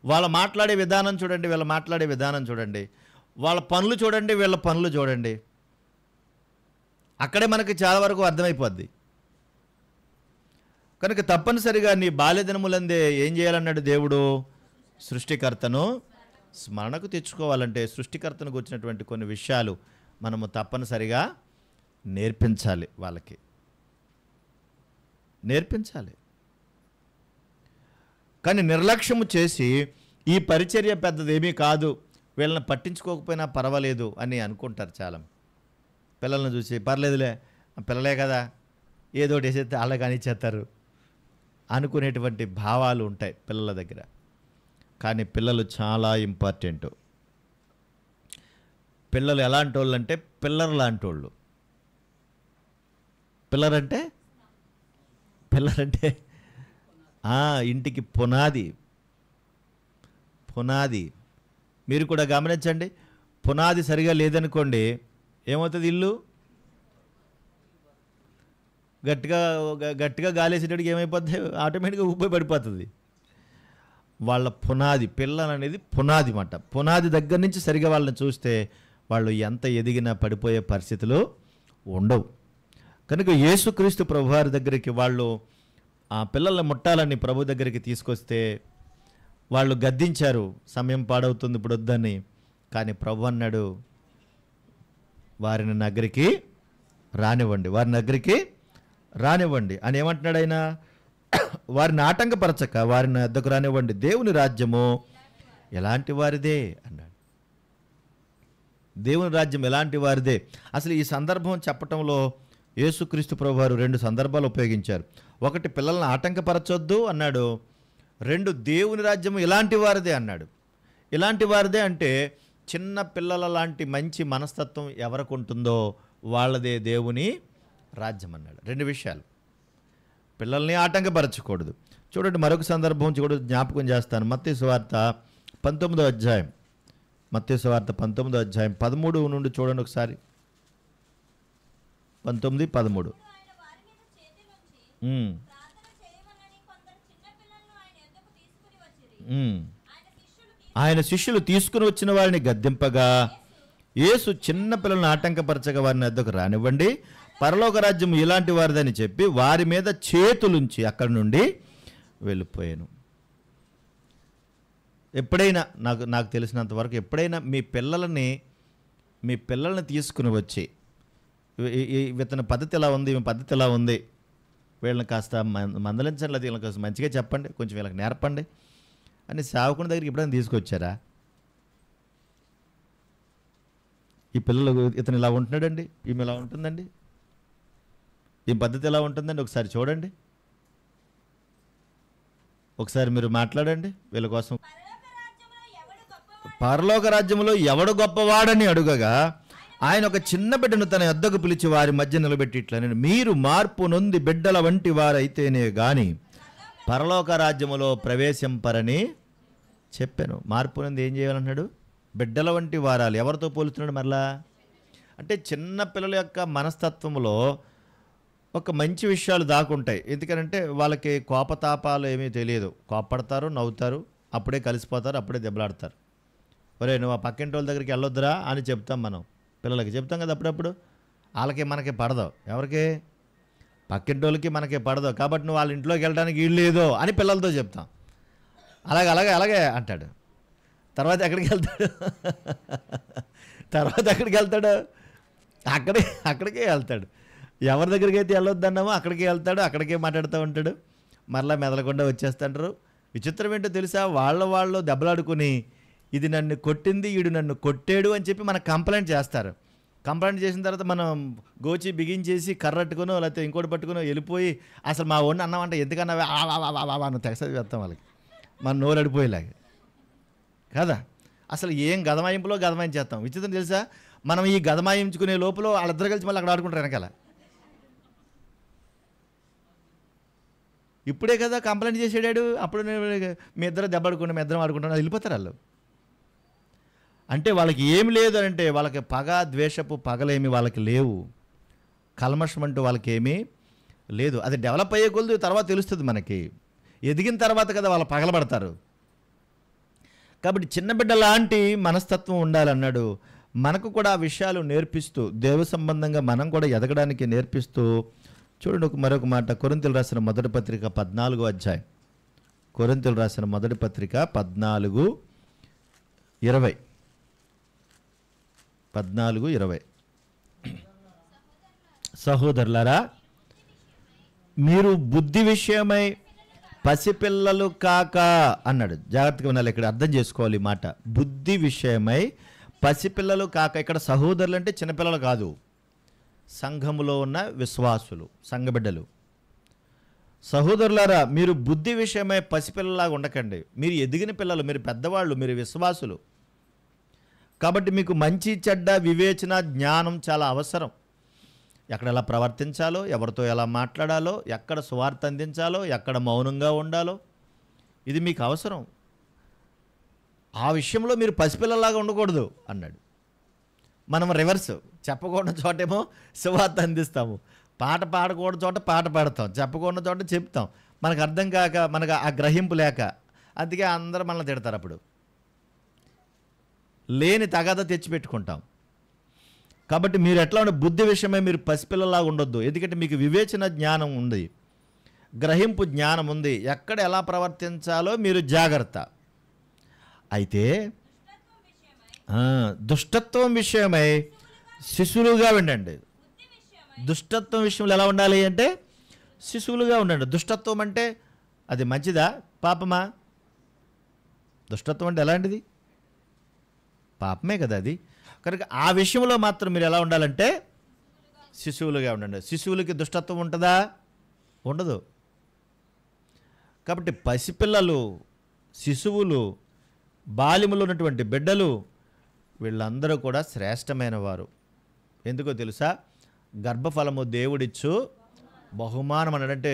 వాళ్ళ మాట్లాడే విధానం చూడండి, వీళ్ళ మాట్లాడే విధానం చూడండి, వాళ్ళ పనులు చూడండి, వీళ్ళ పనులు చూడండి, అక్కడే మనకి చాలా వరకు అర్థమైపోద్ది. కనుక తప్పనిసరిగా నీ బాల్యదినములందే ఏం చేయాలన్నాడు దేవుడు? సృష్టికర్తను స్మరణకు తెచ్చుకోవాలంటే సృష్టికర్తను గురించినటువంటి కొన్ని విషయాలు మనము తప్పనిసరిగా నేర్పించాలి, వాళ్ళకి నేర్పించాలి. కానీ నిర్లక్ష్యము చేసి ఈ పరిచర్య పెద్దదేమీ కాదు, వీళ్ళని పట్టించుకోకపోయినా పర్వాలేదు అని అనుకుంటారు చాలా. పిల్లలను చూసి పర్లేదులే పిల్లలే కదా ఏదో ఒకటి వేసేస్తే అలా కానిచ్చేస్తారు అనుకునేటువంటి భావాలు ఉంటాయి పిల్లల దగ్గర. కానీ పిల్లలు చాలా ఇంపార్టెంట్. పిల్లలు ఎలాంటి వాళ్ళు అంటే పిల్లర్ లాంటి వాళ్ళు. పిల్లరంటే ఇంటికి పునాది. మీరు కూడా గమనించండి, పునాది సరిగా లేదనుకోండి ఏమవుతుంది? ఇల్లు గట్టిగా గాలేసేటడికి ఏమైపోద్ది? ఆటోమేటిక్గా ఊపి పడిపోతుంది. వాళ్ళ పునాది, పిల్లలు అనేది పునాది మాట. పునాది దగ్గర నుంచి సరిగా వాళ్ళని చూస్తే వాళ్ళు ఎంత ఎదిగినా పడిపోయే పరిస్థితులు ఉండవు. కనుక యేసుక్రీస్తు ప్రభువారి దగ్గరికి వాళ్ళు ఆ పిల్లల్ని ముట్టాలని ప్రభు దగ్గరికి తీసుకొస్తే వాళ్ళు గద్దించారు, సమయం పాడవుతుంది ఇప్పుడు వద్దని. కానీ ప్రభు అన్నాడు, వారిని నగరికి రానివ్వండి అని ఏమంటున్నాడు ఆయన? వారిని ఆటంకపరచక వారిని వద్దకు రానివ్వండి, దేవుని రాజ్యము ఎలాంటి వారిదే అన్నాడు. దేవుని రాజ్యం ఎలాంటి వారిదే. అసలు ఈ సందర్భం చెప్పటంలో యేసుక్రీస్తు ప్రభువారు 2 సందర్భాలు ఉపయోగించారు. ఒకటి పిల్లల్ని ఆటంకపరచొద్దు అన్నాడు, 2 దేవుని రాజ్యం ఇలాంటి వారిదే అన్నాడు. ఇలాంటి వారిదే అంటే చిన్న పిల్లల లాంటి మంచి మనస్తత్వం ఎవరికి ఉంటుందో వాళ్ళదే దేవుని రాజ్యం అన్నాడు. 2 విషయాలు. పిల్లల్ని ఆటంకపరచకూడదు. చూడండి మరొక సందర్భం జ్ఞాపకం చేస్తాను. మత్తయి సువార్త 19వ అధ్యాయం 13 నుండి చూడండి ఒకసారి. 19, 13. ఆయన శిష్యులు తీసుకుని వచ్చిన వారిని గద్దింపగా యేసు చిన్న పిల్లలను ఆటంకపరచగా వారిని వద్దకు రానివ్వండి, పరలోక రాజ్యం ఇలాంటి వారిదని చెప్పి వారి మీద చేతులుంచి అక్కడి నుండి వెళ్ళిపోయాను. ఎప్పుడైనా నాకు తెలిసినంత వరకు ఎప్పుడైనా మీ పిల్లల్ని తీసుకుని వచ్చి ఇతని పద్ధతి ఎలా ఉంది, ఈమె పద్ధతి ఎలా ఉంది, వీళ్ళని కాస్త మందలించండి, లేదా వీళ్ళని కాస్త మంచిగా చెప్పండి, కొంచెం వీళ్ళకి నేర్పండి అని సేవకుని దగ్గరికి ఎప్పుడైనా తీసుకొచ్చారా? ఈ పిల్లలు ఇతను ఇలా ఉంటున్నాడండి, ఈమె ఇలా ఉంటుందండి, ఈ పద్ధతి ఎలా ఉంటుందండి, ఒకసారి చూడండి, ఒకసారి మీరు మాట్లాడండి వీళ్ళ కోసం. పరలోక రాజ్యంలో ఎవడు గొప్పవాడని అడుగగా ఆయన ఒక చిన్న బిడ్డను తన యొద్దకు పిలిచి వారి మధ్య నిలబెట్టి ఇట్లా, నేను మీరు మార్పు నొంది బిడ్డల వంటి వారైతేనే గాని పరలోక రాజ్యములో ప్రవేశింపరని చెప్పాను. మార్పు నొంది ఏం చేయాలన్నాడు? బిడ్డల వంటి వారాలు. ఎవరితో పోలుతున్నాడు మరలా? అంటే చిన్న పిల్లల యొక్క మనస్తత్వంలో ఒక మంచి విషయాలు దాకుంటాయి. ఎందుకంటే వాళ్ళకి కోపతాపాలు ఏమీ తెలియదు, కోపడతారు, నవ్వుతారు, అప్పుడే కలిసిపోతారు, అప్పుడే దెబ్బలాడతారు. ఒరే నువ్వు ఆ పక్కింటి వాళ్ళ దగ్గరికి వెళ్ళొద్దురా అని చెప్తాం, మనం పిల్లలకి చెప్తాం కదా అప్పుడప్పుడు. వాళ్ళకి మనకి పడదు. ఎవరికి? పక్కింటోళ్ళకి మనకి పడదు. కాబట్టి నువ్వు వాళ్ళ ఇంట్లోకి వెళ్ళడానికి వీలు లేదు అని పిల్లలతో చెప్తాం. అలాగే అలాగే అలాగే అంటాడు. తర్వాత ఎక్కడికి వెళ్తాడు? అక్కడికే వెళ్తాడు. ఎవరి దగ్గరికి అయితే వెళ్ళొద్దన్నామో అక్కడికే వెళ్తాడు, అక్కడికే మాట్లాడుతూ ఉంటాడు. మరలా మెదలకుండా వచ్చేస్తుంటారు. విచిత్రం ఏంటో తెలుసా? వాళ్ళు దెబ్బలాడుకుని ఇది నన్ను కొట్టింది, వీడు నన్ను కొట్టాడు అని చెప్పి మనకు కంప్లైంట్ చేస్తారు. కంప్లైంట్ చేసిన తర్వాత మనం గోచి బిగించేసి కర్రట్టుకునో లేకపోతే ఇంకోటి పట్టుకునో వెళ్ళిపోయి అసలు మా ఓడిని అన్నామంటే ఎందుకన్నా అని తెగసది వేస్తాం వాళ్ళకి, మన నోరు అడిపోయేలాగా కదా. అసలు ఏం గదమాయింపులో చేస్తాం. విచిత్రం తెలుసా? మనం ఈ గదమాయించుకునే లోపల వాళ్ళిద్దరు కలిసి మళ్ళీ అక్కడ ఆడుకుంటారు వెనకాల. ఇప్పుడే కదా కంప్లైంట్ చేసేడాడు, అప్పుడు మీ ఇద్దరు దెబ్బడుకుని మీ ఇద్దరం ఆడుకుంటాను వెళ్ళిపోతారు వాళ్ళు. అంటే వాళ్ళకి ఏమి లేదు అంటే వాళ్ళకి పగ ద్వేషపు పగలేమి వాళ్ళకి లేవు, కల్మషం అంటూ వాళ్ళకి ఏమీ లేదు. అది డెవలప్ అయ్యే కొలది తర్వాత తెలుస్తుంది మనకి, ఎదిగిన తర్వాత కదా వాళ్ళు పగలబడతారు. కాబట్టి చిన్న బిడ్డ లాంటి మనస్తత్వం ఉండాలన్నాడు. మనకు కూడా ఆ విషయాలు నేర్పిస్తూ దేవ సంబంధంగా మనం కూడా ఎదగడానికి నేర్పిస్తూ చూడండి. మరొక మాట, కొరింథీయులకు రాసిన మొదటి పత్రిక 14వ అధ్యాయం. కొరింథీయులకు రాసిన మొదటి పత్రిక 14:20. సహోదరులారా, మీరు బుద్ధి విషయమై పసిపిల్లలు కాక అన్నాడు. జాగ్రత్తగా వినాలి, ఇక్కడ అర్థం చేసుకోవాలి ఈ మాట. బుద్ధి విషయమై పసిపిల్లలు కాక. ఇక్కడ సహోదరులు అంటే చిన్నపిల్లలు కాదు, సంఘములో ఉన్న విశ్వాసులు, సంఘబిడ్డలు. సహోదరులారా, మీరు బుద్ధి విషయమై పసిపిల్లలాగా ఉండకండి. మీరు ఎదిగిన పిల్లలు, మీరు పెద్దవాళ్ళు, మీరు విశ్వాసులు. కాబట్టి మీకు మంచి చెడ్డ వివేచన జ్ఞానం చాలా అవసరం. ఎక్కడ ఎలా ప్రవర్తించాలో, ఎవరితో ఎలా మాట్లాడాలో, ఎక్కడ సువార్త అందించాలో, ఎక్కడ మౌనంగా ఉండాలో, ఇది మీకు అవసరం. ఆ విషయంలో మీరు పసిపిల్లలాగా ఉండకూడదు అన్నాడు. మనం రివర్స్, చెప్పకూడని చోటేమో సువార్త అందిస్తాము, పాట పాడకూడని చోట పాట పాడతాం, చెప్పకూడని చోట చెప్తాం. మనకు అర్థం కాక, మనకు ఆ గ్రహింపు లేక, అందుకే అందరూ మనల్ని తిడతారు. అప్పుడు లేని తగాద తెచ్చిపెట్టుకుంటాం. కాబట్టి మీరు ఎట్లా ఉండే బుద్ధి విషయమై మీరు పసిపిల్లలాగా ఉండొద్దు. ఎందుకంటే మీకు వివేచన జ్ఞానం ఉంది, గ్రహింపు జ్ఞానం ఉంది, ఎక్కడ ఎలా ప్రవర్తించాలో మీరు జాగ్రత్త. అయితే దుష్టత్వం విషయమై శిశువులుగా ఉండండి. దుష్టత్వం విషయంలో ఎలా ఉండాలి అంటే శిశువులుగా ఉండండి. దుష్టత్వం అంటే అది మంచిదా పాపమా? దుష్టత్వం అంటే ఎలాంటిది? పాపమే కదా అది. కనుక ఆ విషయంలో మాత్రం మీరు ఎలా ఉండాలంటే శిశువులుగా ఉండండి. శిశువులకి దుష్టత్వం ఉంటుందా? ఉండదు. కాబట్టి పసిపిల్లలు, శిశువులు, బాల్యములో ఉన్నటువంటి బిడ్డలు, వీళ్ళందరూ కూడా శ్రేష్టమైన వారు. ఎందుకో తెలుసా? గర్భఫలము దేవుడిచ్చు బహుమానం అన్నాడంటే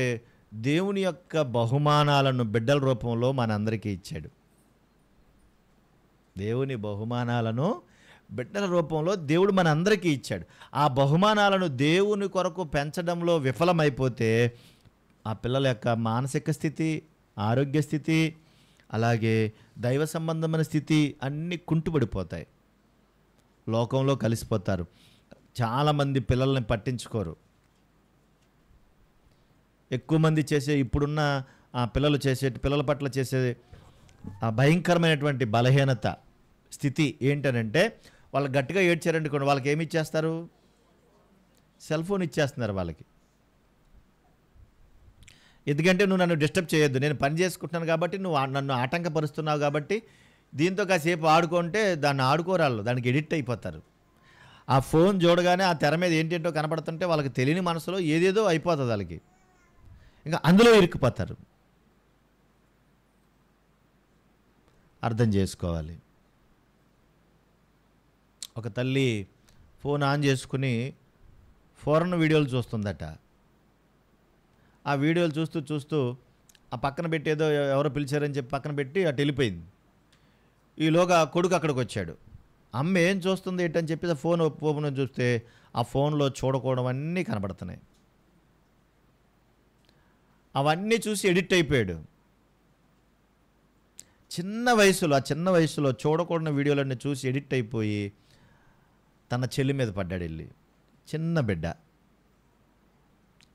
దేవుని యొక్క బహుమానాలను బిడ్డల రూపంలో మనందరికీ ఇచ్చాడు. దేవుని బహుమానాలను బిడ్డల రూపంలో దేవుడు మనందరికీ ఇచ్చాడు. ఆ బహుమానాలను దేవుని కొరకు పెంచడంలో విఫలమైపోతే ఆ పిల్లల యొక్క మానసిక స్థితి, ఆరోగ్య స్థితి, అలాగే దైవ సంబంధమైన స్థితి అన్నీ కుంటుపడిపోతాయి, లోకంలో కలిసిపోతారు. చాలామంది పిల్లల్ని పట్టించుకోరు. ఎక్కువ మంది చేసే ఇప్పుడున్న పిల్లల పట్ల చేసే భయంకరమైనటువంటి బలహీనత స్థితి ఏంటనంటే, వాళ్ళు గట్టిగా ఏడ్చారండి కొన్ని, వాళ్ళకి ఏమి ఇచ్చేస్తారు? సెల్ ఫోన్ ఇచ్చేస్తున్నారు వాళ్ళకి. ఎందుకంటే నువ్వు నన్ను డిస్టర్బ్ చేయొద్దు, నేను పని చేసుకుంటున్నాను కాబట్టి, నువ్వు నన్ను ఆటంకపరుస్తున్నావు కాబట్టి దీంతో కాసేపు ఆడుకుంటే దాన్ని ఆడుకోరాళ్ళు, దానికి ఎడిక్ట్ అయిపోతారు. ఆ ఫోన్ చూడగానే ఆ తెర మీద ఏంటేంటో కనపడుతుంటే వాళ్ళకి తెలియని మనసులో ఏదేదో అయిపోతుంది వాళ్ళకి, ఇంకా అందులో ఇరుక్కుపోతారు. అర్థం చేసుకోవాలి. ఒక తల్లి ఫోన్ ఆన్ చేసుకుని ఫోరన్ వీడియోలు చూస్తుందట. ఆ వీడియోలు చూస్తూ చూస్తూ ఆ పక్కన పెట్టి ఏదో ఎవరో పిలిచారని చెప్పి పక్కన పెట్టి అటు వెళ్ళిపోయింది. ఈలోగా కొడుకు అక్కడికి వచ్చాడు. అమ్మ ఏం చూస్తుంది ఏంటని చెప్పి ఆ ఫోన్ ఓపెన్ చూస్తే ఆ ఫోన్లో చూడకూడడం అన్నీ కనబడుతున్నాయి. అవన్నీ చూసి ఎడిక్ట్ అయిపోయాడు. చిన్న వయసులో చూడకూడని వీడియోలన్నీ చూసి ఎడిక్ట్ అయిపోయి తన చెల్లి మీద పడ్డాడు. వెళ్ళి చిన్న బిడ్డ,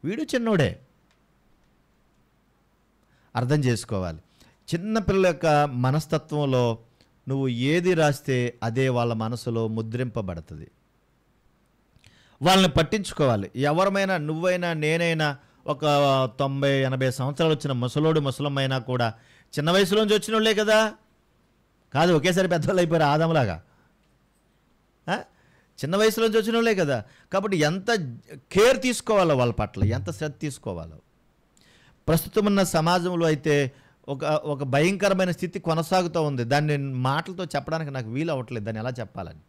వీడు చిన్నోడే. అర్థం చేసుకోవాలి. చిన్న పిల్లల యొక్క మనస్తత్వంలో నువ్వు ఏది రాస్తే అదే వాళ్ళ మనసులో ముద్రింపబడుతుంది. వాళ్ళని పట్టించుకోవాలి. ఎవరమైనా, నువ్వైనా నేనైనా, ఒక 90-80 సంవత్సరాలు వచ్చిన ముసలోడు ముసలమ్మైనా కూడా చిన్న వయసులోంచి వచ్చిన వాళ్ళే కదా. కాదు ఒకేసారి పెద్దవాళ్ళు అయిపోయారు ఆదంలాగా. చిన్న వయసులోంచి వచ్చిన వాళ్ళే కదా. కాబట్టి ఎంత కేర్ తీసుకోవాలో వాళ్ళ పట్ల, ఎంత శ్రద్ధ తీసుకోవాలో. ప్రస్తుతం ఉన్న సమాజంలో అయితే ఒక భయంకరమైన స్థితి కొనసాగుతూ ఉంది. దాన్ని మాటలతో చెప్పడానికి నాకు వీలు అవ్వట్లేదు, దాన్ని ఎలా చెప్పాలని.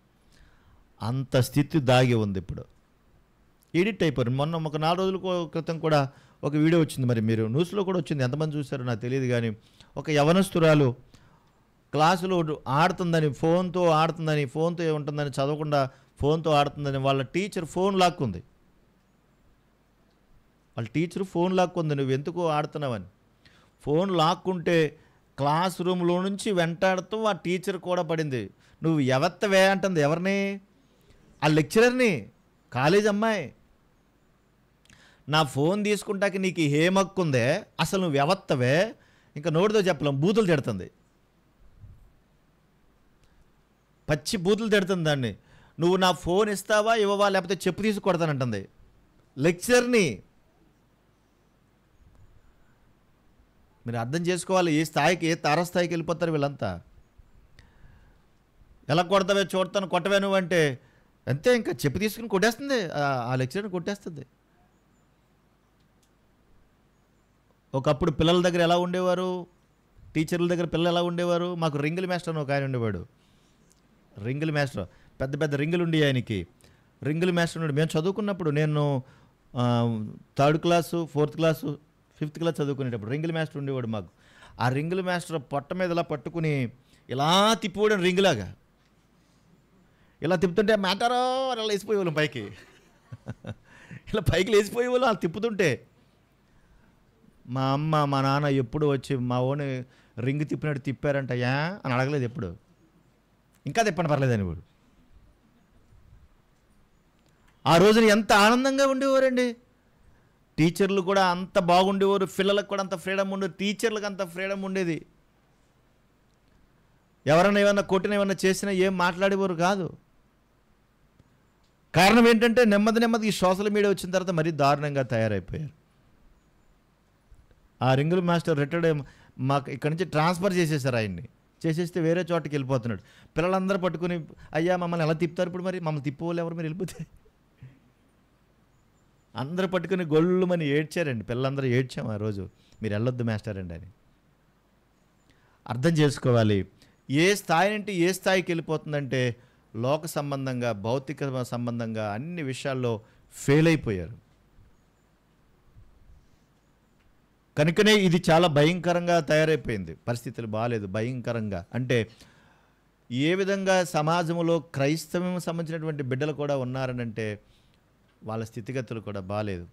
అంత స్థితి దాగి ఉంది ఇప్పుడు. ఎడిట్ అయిపోయారు. మొన్న ఒక 4 రోజుల క్రితం కూడా ఒక వీడియో వచ్చింది, మరి మీరు న్యూస్లో కూడా వచ్చింది, ఎంతమంది చూశారో నాకు తెలియదు. కానీ ఒక యవనస్తురాలు క్లాసులో ఆడుతుందని, ఫోన్తో ఉంటుందని, చదవకుండా ఫోన్తో ఆడుతుందని వాళ్ళ టీచర్ ఫోన్ లాక్కుంది. నువ్వు ఎందుకు ఆడుతున్నావని. ఫోన్ లాక్కుంటే క్లాస్ రూమ్లో నుంచి వెంటాడుతూ ఆ టీచర్ కూడా పడింది. నువ్వు ఎవత్తవే అంటుంది. ఎవరిని? ఆ లెక్చరర్ని, కాలేజ్ అమ్మాయి. నా ఫోన్ తీసుకుంటాకి నీకు హేమక్కుందే, అసలు నువ్వు ఎవత్తవే, ఇంకా నోటితో చెప్పలేం, బూతులు తిడుతుంది, పచ్చి బూతులు తిడుతుంది దాన్ని. నువ్వు నా ఫోన్ ఇస్తావా ఇవ్వవా, లేకపోతే చెప్పు తీసి కొడతానంటుంది లెక్చరర్ని. మీరు అర్థం చేసుకోవాలి ఏ స్థాయికి, ఏ తారస్థాయికి వెళ్ళిపోతారు వీళ్ళంతా. ఎలా కొడతావే చూడతాను, కొట్టవే నువ్వు అంటే అంతే, ఇంకా చెప్పు తీసుకుని కొట్టేస్తుంది, ఆ లెక్చరర్ని కొట్టేస్తుంది. ఒకప్పుడు పిల్లల దగ్గర ఎలా ఉండేవారు, టీచర్ల దగ్గర పిల్లలు ఎలా ఉండేవారు. మాకు రింగుల మాస్టర్ అని ఒక ఆయన ఉండేవాడు. రింగుల మాస్టర్, పెద్ద పెద్ద రింగులు ఉండి ఆయనకి. రింగుల మాస్టర్ ఉన్నాడు. మేము చదువుకున్నప్పుడు, నేను 3rd class, 4th class, 5th class చదువుకునేటప్పుడు రింగుల మాస్టర్ ఉండేవాడు మాకు. ఆ రింగుల మాస్టర్ పొట్ట మీద ఇలా పట్టుకుని ఇలా తిప్పివాడు రింగులాగా. ఇలా తిప్పుతుంటే మ్యాటరో అలా లేచిపోయేవాళ్ళం పైకి. ఇలా పైకి లేచిపోయేవాళ్ళు అలా తిప్పుతుంటే. మా అమ్మ మా నాన్న ఎప్పుడు వచ్చి మా ఓని రింగ్ తిప్పినట్టు తిప్పారంట యా అని అడగలేదు ఎప్పుడు. ఇంకా తిప్పని పర్లేదని ఇప్పుడు. ఆ రోజున ఎంత ఆనందంగా ఉండేవారండి. టీచర్లు కూడా అంత బాగుండేవారు, పిల్లలకు కూడా అంత ఫ్రీడమ్ ఉండేది, టీచర్లకు అంత ఫ్రీడమ్ ఉండేది. ఎవరైనా ఏమన్నా కొట్టిన ఏమన్నా చేసినా ఏం మాట్లాడేవారు కాదు. కారణం ఏంటంటే నెమ్మది ఈ సోషల్ మీడియా వచ్చిన తర్వాత మరీ దారుణంగా తయారైపోయారు. ఆ రింగుల మాస్టర్ రిటైర్డ్ మాకు ఇక్కడి నుంచి ట్రాన్స్ఫర్ చేసేసారు. ఆయన్ని చేసేస్తే వేరే చోటకి వెళ్ళిపోతున్నాడు. పిల్లలందరూ పట్టుకుని అయ్యా మమ్మల్ని ఎలా తిప్పుతారు ఇప్పుడు, మరి మమ్మల్ని తిప్పుకోవాలి ఎవరు, మీరు వెళ్ళిపోతే. అందరూ పట్టుకుని గొల్లుమని ఏడ్చారండి. పిల్లలందరూ ఏడ్చాము ఆ రోజు, మీరు వెళ్ళొద్దు మాస్టర్ అండి అని. అర్థం చేసుకోవాలి. ఏ స్థాయి నుండి ఏ స్థాయికి వెళ్ళిపోతుందంటే లోక సంబంధంగా, భౌతిక సంబంధంగా అన్ని విషయాల్లో ఫెయిల్ అయిపోయారు. కనుకనే ఇది చాలా భయంకరంగా తయారైపోయింది. పరిస్థితులు బాగాలేదు, భయంకరంగా. అంటే ఏ విధంగా సమాజంలో క్రైస్తవం సంబంధించినటువంటి బిడ్డలు కూడా ఉన్నారనంటే వాళ్ళ స్థితిగతులు కూడా బాగాలేదు.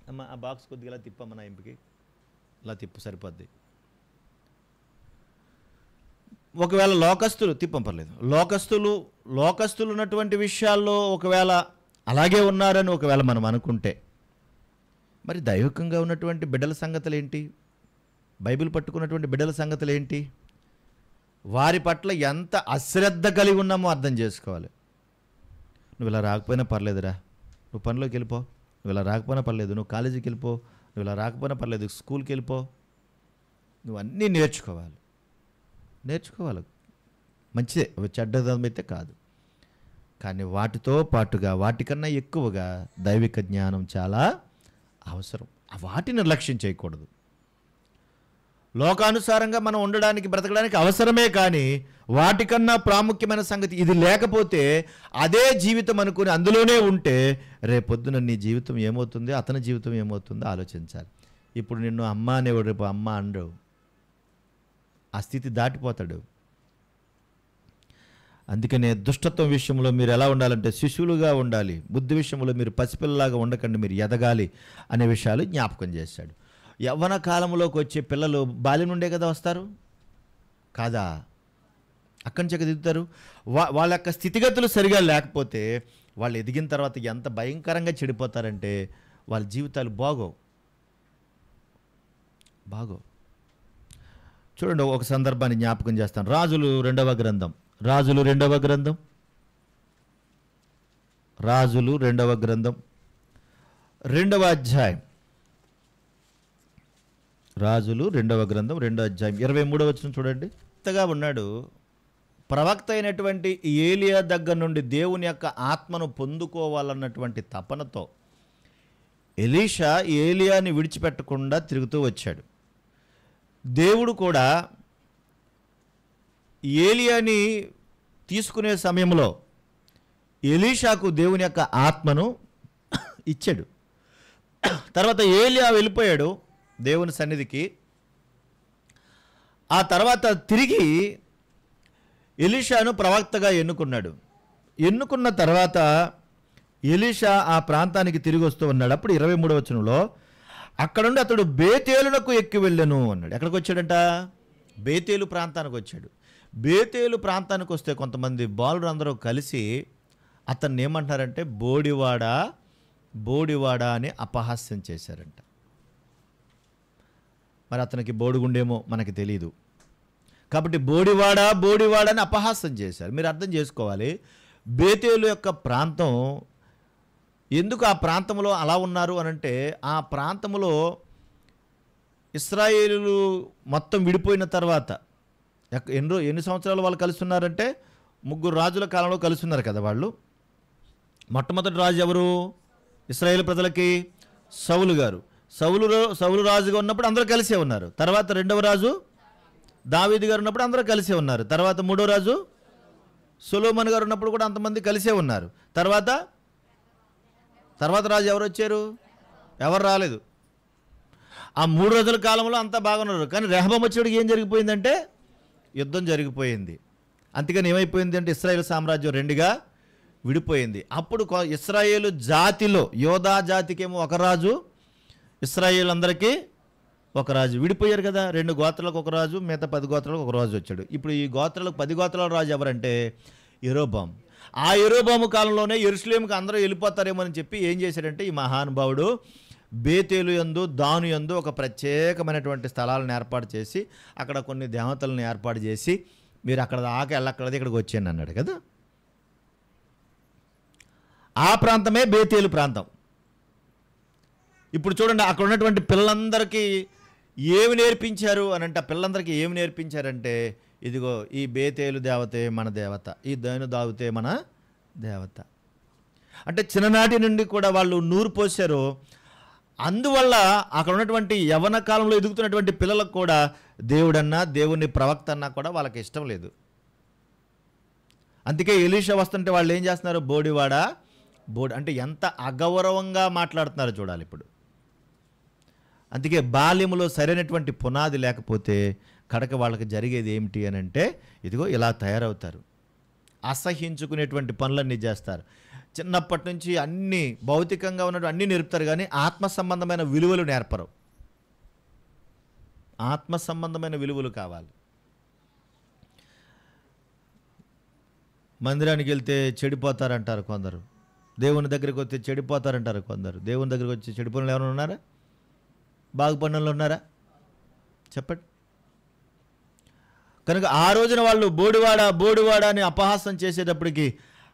అమ్మ ఆ బాక్స్ కొద్దిగా ఇలా తిప్పమ్మ, నా ఇంటికి ఇలా తిప్పు సరిపోద్ది. ఒకవేళ లోకస్తులు తిప్పంపర్లేదు, లోకస్తులు ఉన్నటువంటి విషయాల్లో ఒకవేళ అలాగే ఉన్నారని ఒకవేళ మనం అనుకుంటే, మరి దైవికంగా ఉన్నటువంటి బిడ్డల సంగతులు ఏంటి, బైబిల్ పట్టుకున్నటువంటి బిడ్డల సంగతులు ఏంటి, వారి పట్ల ఎంత అశ్రద్ధ కలిగి ఉన్నామో అర్థం చేసుకోవాలి. నువ్వు ఇలా రాకపోయినా పర్లేదురా, నువ్వు పనిలోకి వెళ్ళిపో, నువ్వు ఇలా రాకపోయినా పర్లేదు, నువ్వు కాలేజీకి వెళ్ళిపో, నువ్వు ఇలా రాకపోయినా పర్లేదు, స్కూల్కి వెళ్ళిపో. నువ్వు అన్నీ నేర్చుకోవాలి. మంచిదే, చెడ్డదమైతే కాదు. కానీ వాటితో పాటుగా, వాటికన్నా ఎక్కువగా దైవిక జ్ఞానం చాలా అవసరం. వాటిని నిర్లక్ష్యం చేయకూడదు. లోకానుసారంగా మనం ఉండడానికి, బ్రతకడానికి అవసరమే, కానీ వాటికన్నా ప్రాముఖ్యమైన సంగతి ఇది లేకపోతే అదే జీవితం అనుకుని అందులోనే ఉంటే రేపొద్దున నీ జీవితం ఏమవుతుంది, అతని జీవితం ఏమవుతుందో ఆలోచించాలి. ఇప్పుడు నిన్ను అమ్మ అనేవాడు, రేపు అమ్మ అనరు. ఆ స్థితి దాటిపోతాడు. అందుకనే దుష్టత్వం విషయంలో మీరు ఎలా ఉండాలంటే శిశువులుగా ఉండాలి. బుద్ధి విషయంలో మీరు పసిపిల్లలాగా ఉండకండి, మీరు ఎదగాలి అనే విషయాలు జ్ఞాపకం చేశాడు. యవ్వన కాలంలోకి వచ్చే పిల్లలు బాల్యం నుండే కదా వస్తారు కాదా, అక్కడి నుంచి దిగుతారు. వాళ్ళ యొక్క స్థితిగతులు సరిగా లేకపోతే వాళ్ళు ఎదిగిన తర్వాత ఎంత భయంకరంగా చెడిపోతారంటే వాళ్ళ జీవితాలు బాగోవు. చూడండి, ఒక సందర్భాన్ని జ్ఞాపకం చేస్తాను. రాజులు రెండవ గ్రంథం 2వ అధ్యాయం 23వ వచనం చూడండి. కొత్తగా ఉన్నాడు. ప్రవక్త అయినటువంటి ఏలియా దగ్గర నుండి దేవుని యొక్క ఆత్మను పొందుకోవాలన్నటువంటి తపనతో ఎలీషా ఏలియాని విడిచిపెట్టకుండా తిరుగుతూ వచ్చాడు. దేవుడు కూడా ఏలియాని తీసుకునే సమయంలో ఎలీషాకు దేవుని యొక్క ఆత్మను ఇచ్చాడు. తర్వాత ఏలియా వెళ్ళిపోయాడు దేవుని సన్నిధికి. ఆ తర్వాత తిరిగి ఎలీషాను ప్రవక్తగా ఎన్నుకున్న తర్వాత ఎలీషా ఆ ప్రాంతానికి తిరిగి వస్తూ ఉన్నాడు. అప్పుడు 23వ వచనంలో అక్కడ నుండి అతడు బేతేలునకు ఎక్కి వెళ్ళెను అన్నాడు. ఎక్కడికి వచ్చాడంట? బేతేలు ప్రాంతానికి వచ్చాడు. బేతేలు ప్రాంతానికి వస్తే కొంతమంది బాలురు అందరూ కలిసి అతన్ని ఏమంటారంటే బోడివాడా అని అపహాస్యం చేశారంట. మరి అతనికి బోడిగుండేమో మనకి తెలియదు కాబట్టి బోడివాడా అని అపహాస్యం చేశారు. మీరు అర్థం చేసుకోవాలి, బేతేలు యొక్క ప్రాంతం ఎందుకు ఆ ప్రాంతంలో అలా ఉన్నారు అనంటే, ఆ ప్రాంతంలో ఇశ్రాయేలు మొత్తం విడిపోయిన తర్వాత ఎన్ని సంవత్సరాలు వాళ్ళు కలిసి ఉన్నారంటే 3 రాజుల కాలంలో కలిసి ఉన్నారు కదా వాళ్ళు. మొట్టమొదటి రాజు ఎవరు ఇశ్రాయేలు ప్రజలకి? సౌలు గారు. సౌలు రాజుగా ఉన్నప్పుడు అందరూ కలిసే ఉన్నారు. తర్వాత రెండవ రాజు దావీదు గారు ఉన్నప్పుడు అందరూ కలిసే ఉన్నారు. తర్వాత మూడో రాజు సొలొమోను గారు ఉన్నప్పుడు కూడా అంతమంది కలిసే ఉన్నారు. తర్వాత రాజు ఎవరు వచ్చారు? ఎవరు రాలేదు. ఆ 3 రోజుల కాలంలో అంతా బాగున్నారు. కానీ రెహబాము వచ్చేటికి ఏం జరిగిపోయిందంటే యుద్ధం జరిగిపోయింది. అందుకని ఏమైపోయింది అంటే ఇశ్రాయేలు సామ్రాజ్యం 2గా విడిపోయింది. అప్పుడు ఇశ్రాయేలు జాతిలో యోధా జాతికేమో ఒక రాజు, ఇశ్రాయేలు అందరికీ ఒక రాజు. విడిపోయారు కదా, 2 గోత్రాలకు ఒక రాజు, మిగతా 10 గోత్రాలకు ఒక రాజు వచ్చాడు. ఇప్పుడు ఈ గోత్రాలకు 10 గోత్రాల రాజు ఎవరంటే యెరోబాము. ఆ యెరోబాము కాలంలోనే యెరూషలేముకు అందరూ వెళ్ళిపోతారేమో అని చెప్పి ఏం చేశాడంటే ఈ మహానుభావుడు బేతేలు యందు దాను యందు ఒక ప్రత్యేకమైనటువంటి స్థలాలను ఏర్పాటు చేసి అక్కడ కొన్ని దేవతలను ఏర్పాటు చేసి మీరు అక్కడ దాకా వెళ్ళక్కడది ఇక్కడికి వచ్చాను అన్నాడు కదా. ఆ ప్రాంతమే బేతేలు ప్రాంతం. ఇప్పుడు చూడండి, అక్కడ ఉన్నటువంటి పిల్లలందరికీ ఏమి నేర్పించారు అని అంటే, పిల్లలందరికీ ఏమి నేర్పించారంటే, ఇదిగో ఈ బేతేలు దేవతే మన దేవత, ఈ దాను దావితే మన దేవత అంటే చిన్ననాటి నుండి కూడా వాళ్ళు నూరు పోసారు. అందువల్ల అక్కడ ఉన్నటువంటి యవ్వన కాలంలో ఎదుగుతున్నటువంటి పిల్లలకు కూడా దేవుడన్నా దేవుని ప్రవక్త అన్నా కూడా వాళ్ళకి ఇష్టం లేదు. అందుకే ఎలీషా వస్తుంటే వాళ్ళు ఏం చేస్తున్నారు? బోడివాడా అంటే ఎంత అగౌరవంగా మాట్లాడుతున్నారు చూడాలి ఇప్పుడు. అందుకే బాల్యములో సరైనటువంటి పునాది లేకపోతే కడక వాళ్ళకి జరిగేది ఏమిటి అని అంటే ఇదిగో ఇలా తయారవుతారు. అసహించుకునేటువంటి పనులన్నీ చేస్తారు. చిన్నప్పటి నుంచి అన్నీ భౌతికంగా ఉన్నట్టు అన్నీ నేర్పుతారు, కానీ ఆత్మ సంబంధమైన విలువలు నేర్పరు. ఆత్మ సంబంధమైన విలువలు కావాలి. మందిరానికి వెళ్తే చెడిపోతారంటారు కొందరు, దేవుని దగ్గరికి వస్తే చెడిపోతారంటారు కొందరు. దేవుని దగ్గరికి వచ్చి చెడిపోయిన ఎవరైనా ఉన్నారా? బాగుపడినలు ఉన్నారా? చెప్పండి. కనుక ఆ రోజున వాళ్ళు బోడివాడా అని అపహాసం చేసేటప్పటికి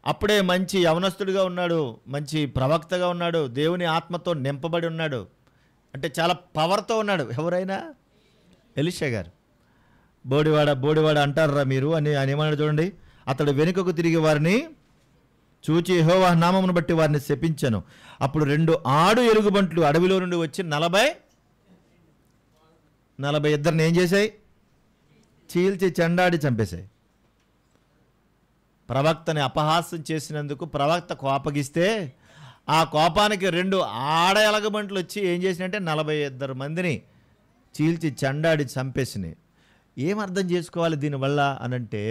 అప్పుడే మంచి యవనస్తుడిగా ఉన్నాడు, మంచి ప్రవక్తగా ఉన్నాడు, దేవుని ఆత్మతో నింపబడి ఉన్నాడు, అంటే చాలా పవర్తో ఉన్నాడు. ఎవరైనా ఎలీషా గారు బోడివాడ అంటారా మీరు అని ఆయన ఏమన్నాడు చూడండి. అతడు వెనుకకు తిరిగి వారిని చూచి యెహోవా నామమును బట్టి వారిని శపించెను. అప్పుడు 2 ఆడు ఎలుగుబంట్లు అడవిలో నుండి వచ్చి 40 ఇద్దరిని ఏం చేశాయి? చీల్చి చెండాడి చంపేశాయి. ప్రవక్తని అపహాస్యం చేసినందుకు ప్రవక్త కోపగిస్తే ఆ కోపానికి 2 ఆడ ఎలగబంట్లు వచ్చి ఏం చేసినట్టే 42 మందిని చీల్చి చెండాడి చంపేసినాయి. ఏం అర్థం చేసుకోవాలి దీనివల్ల అనంటే,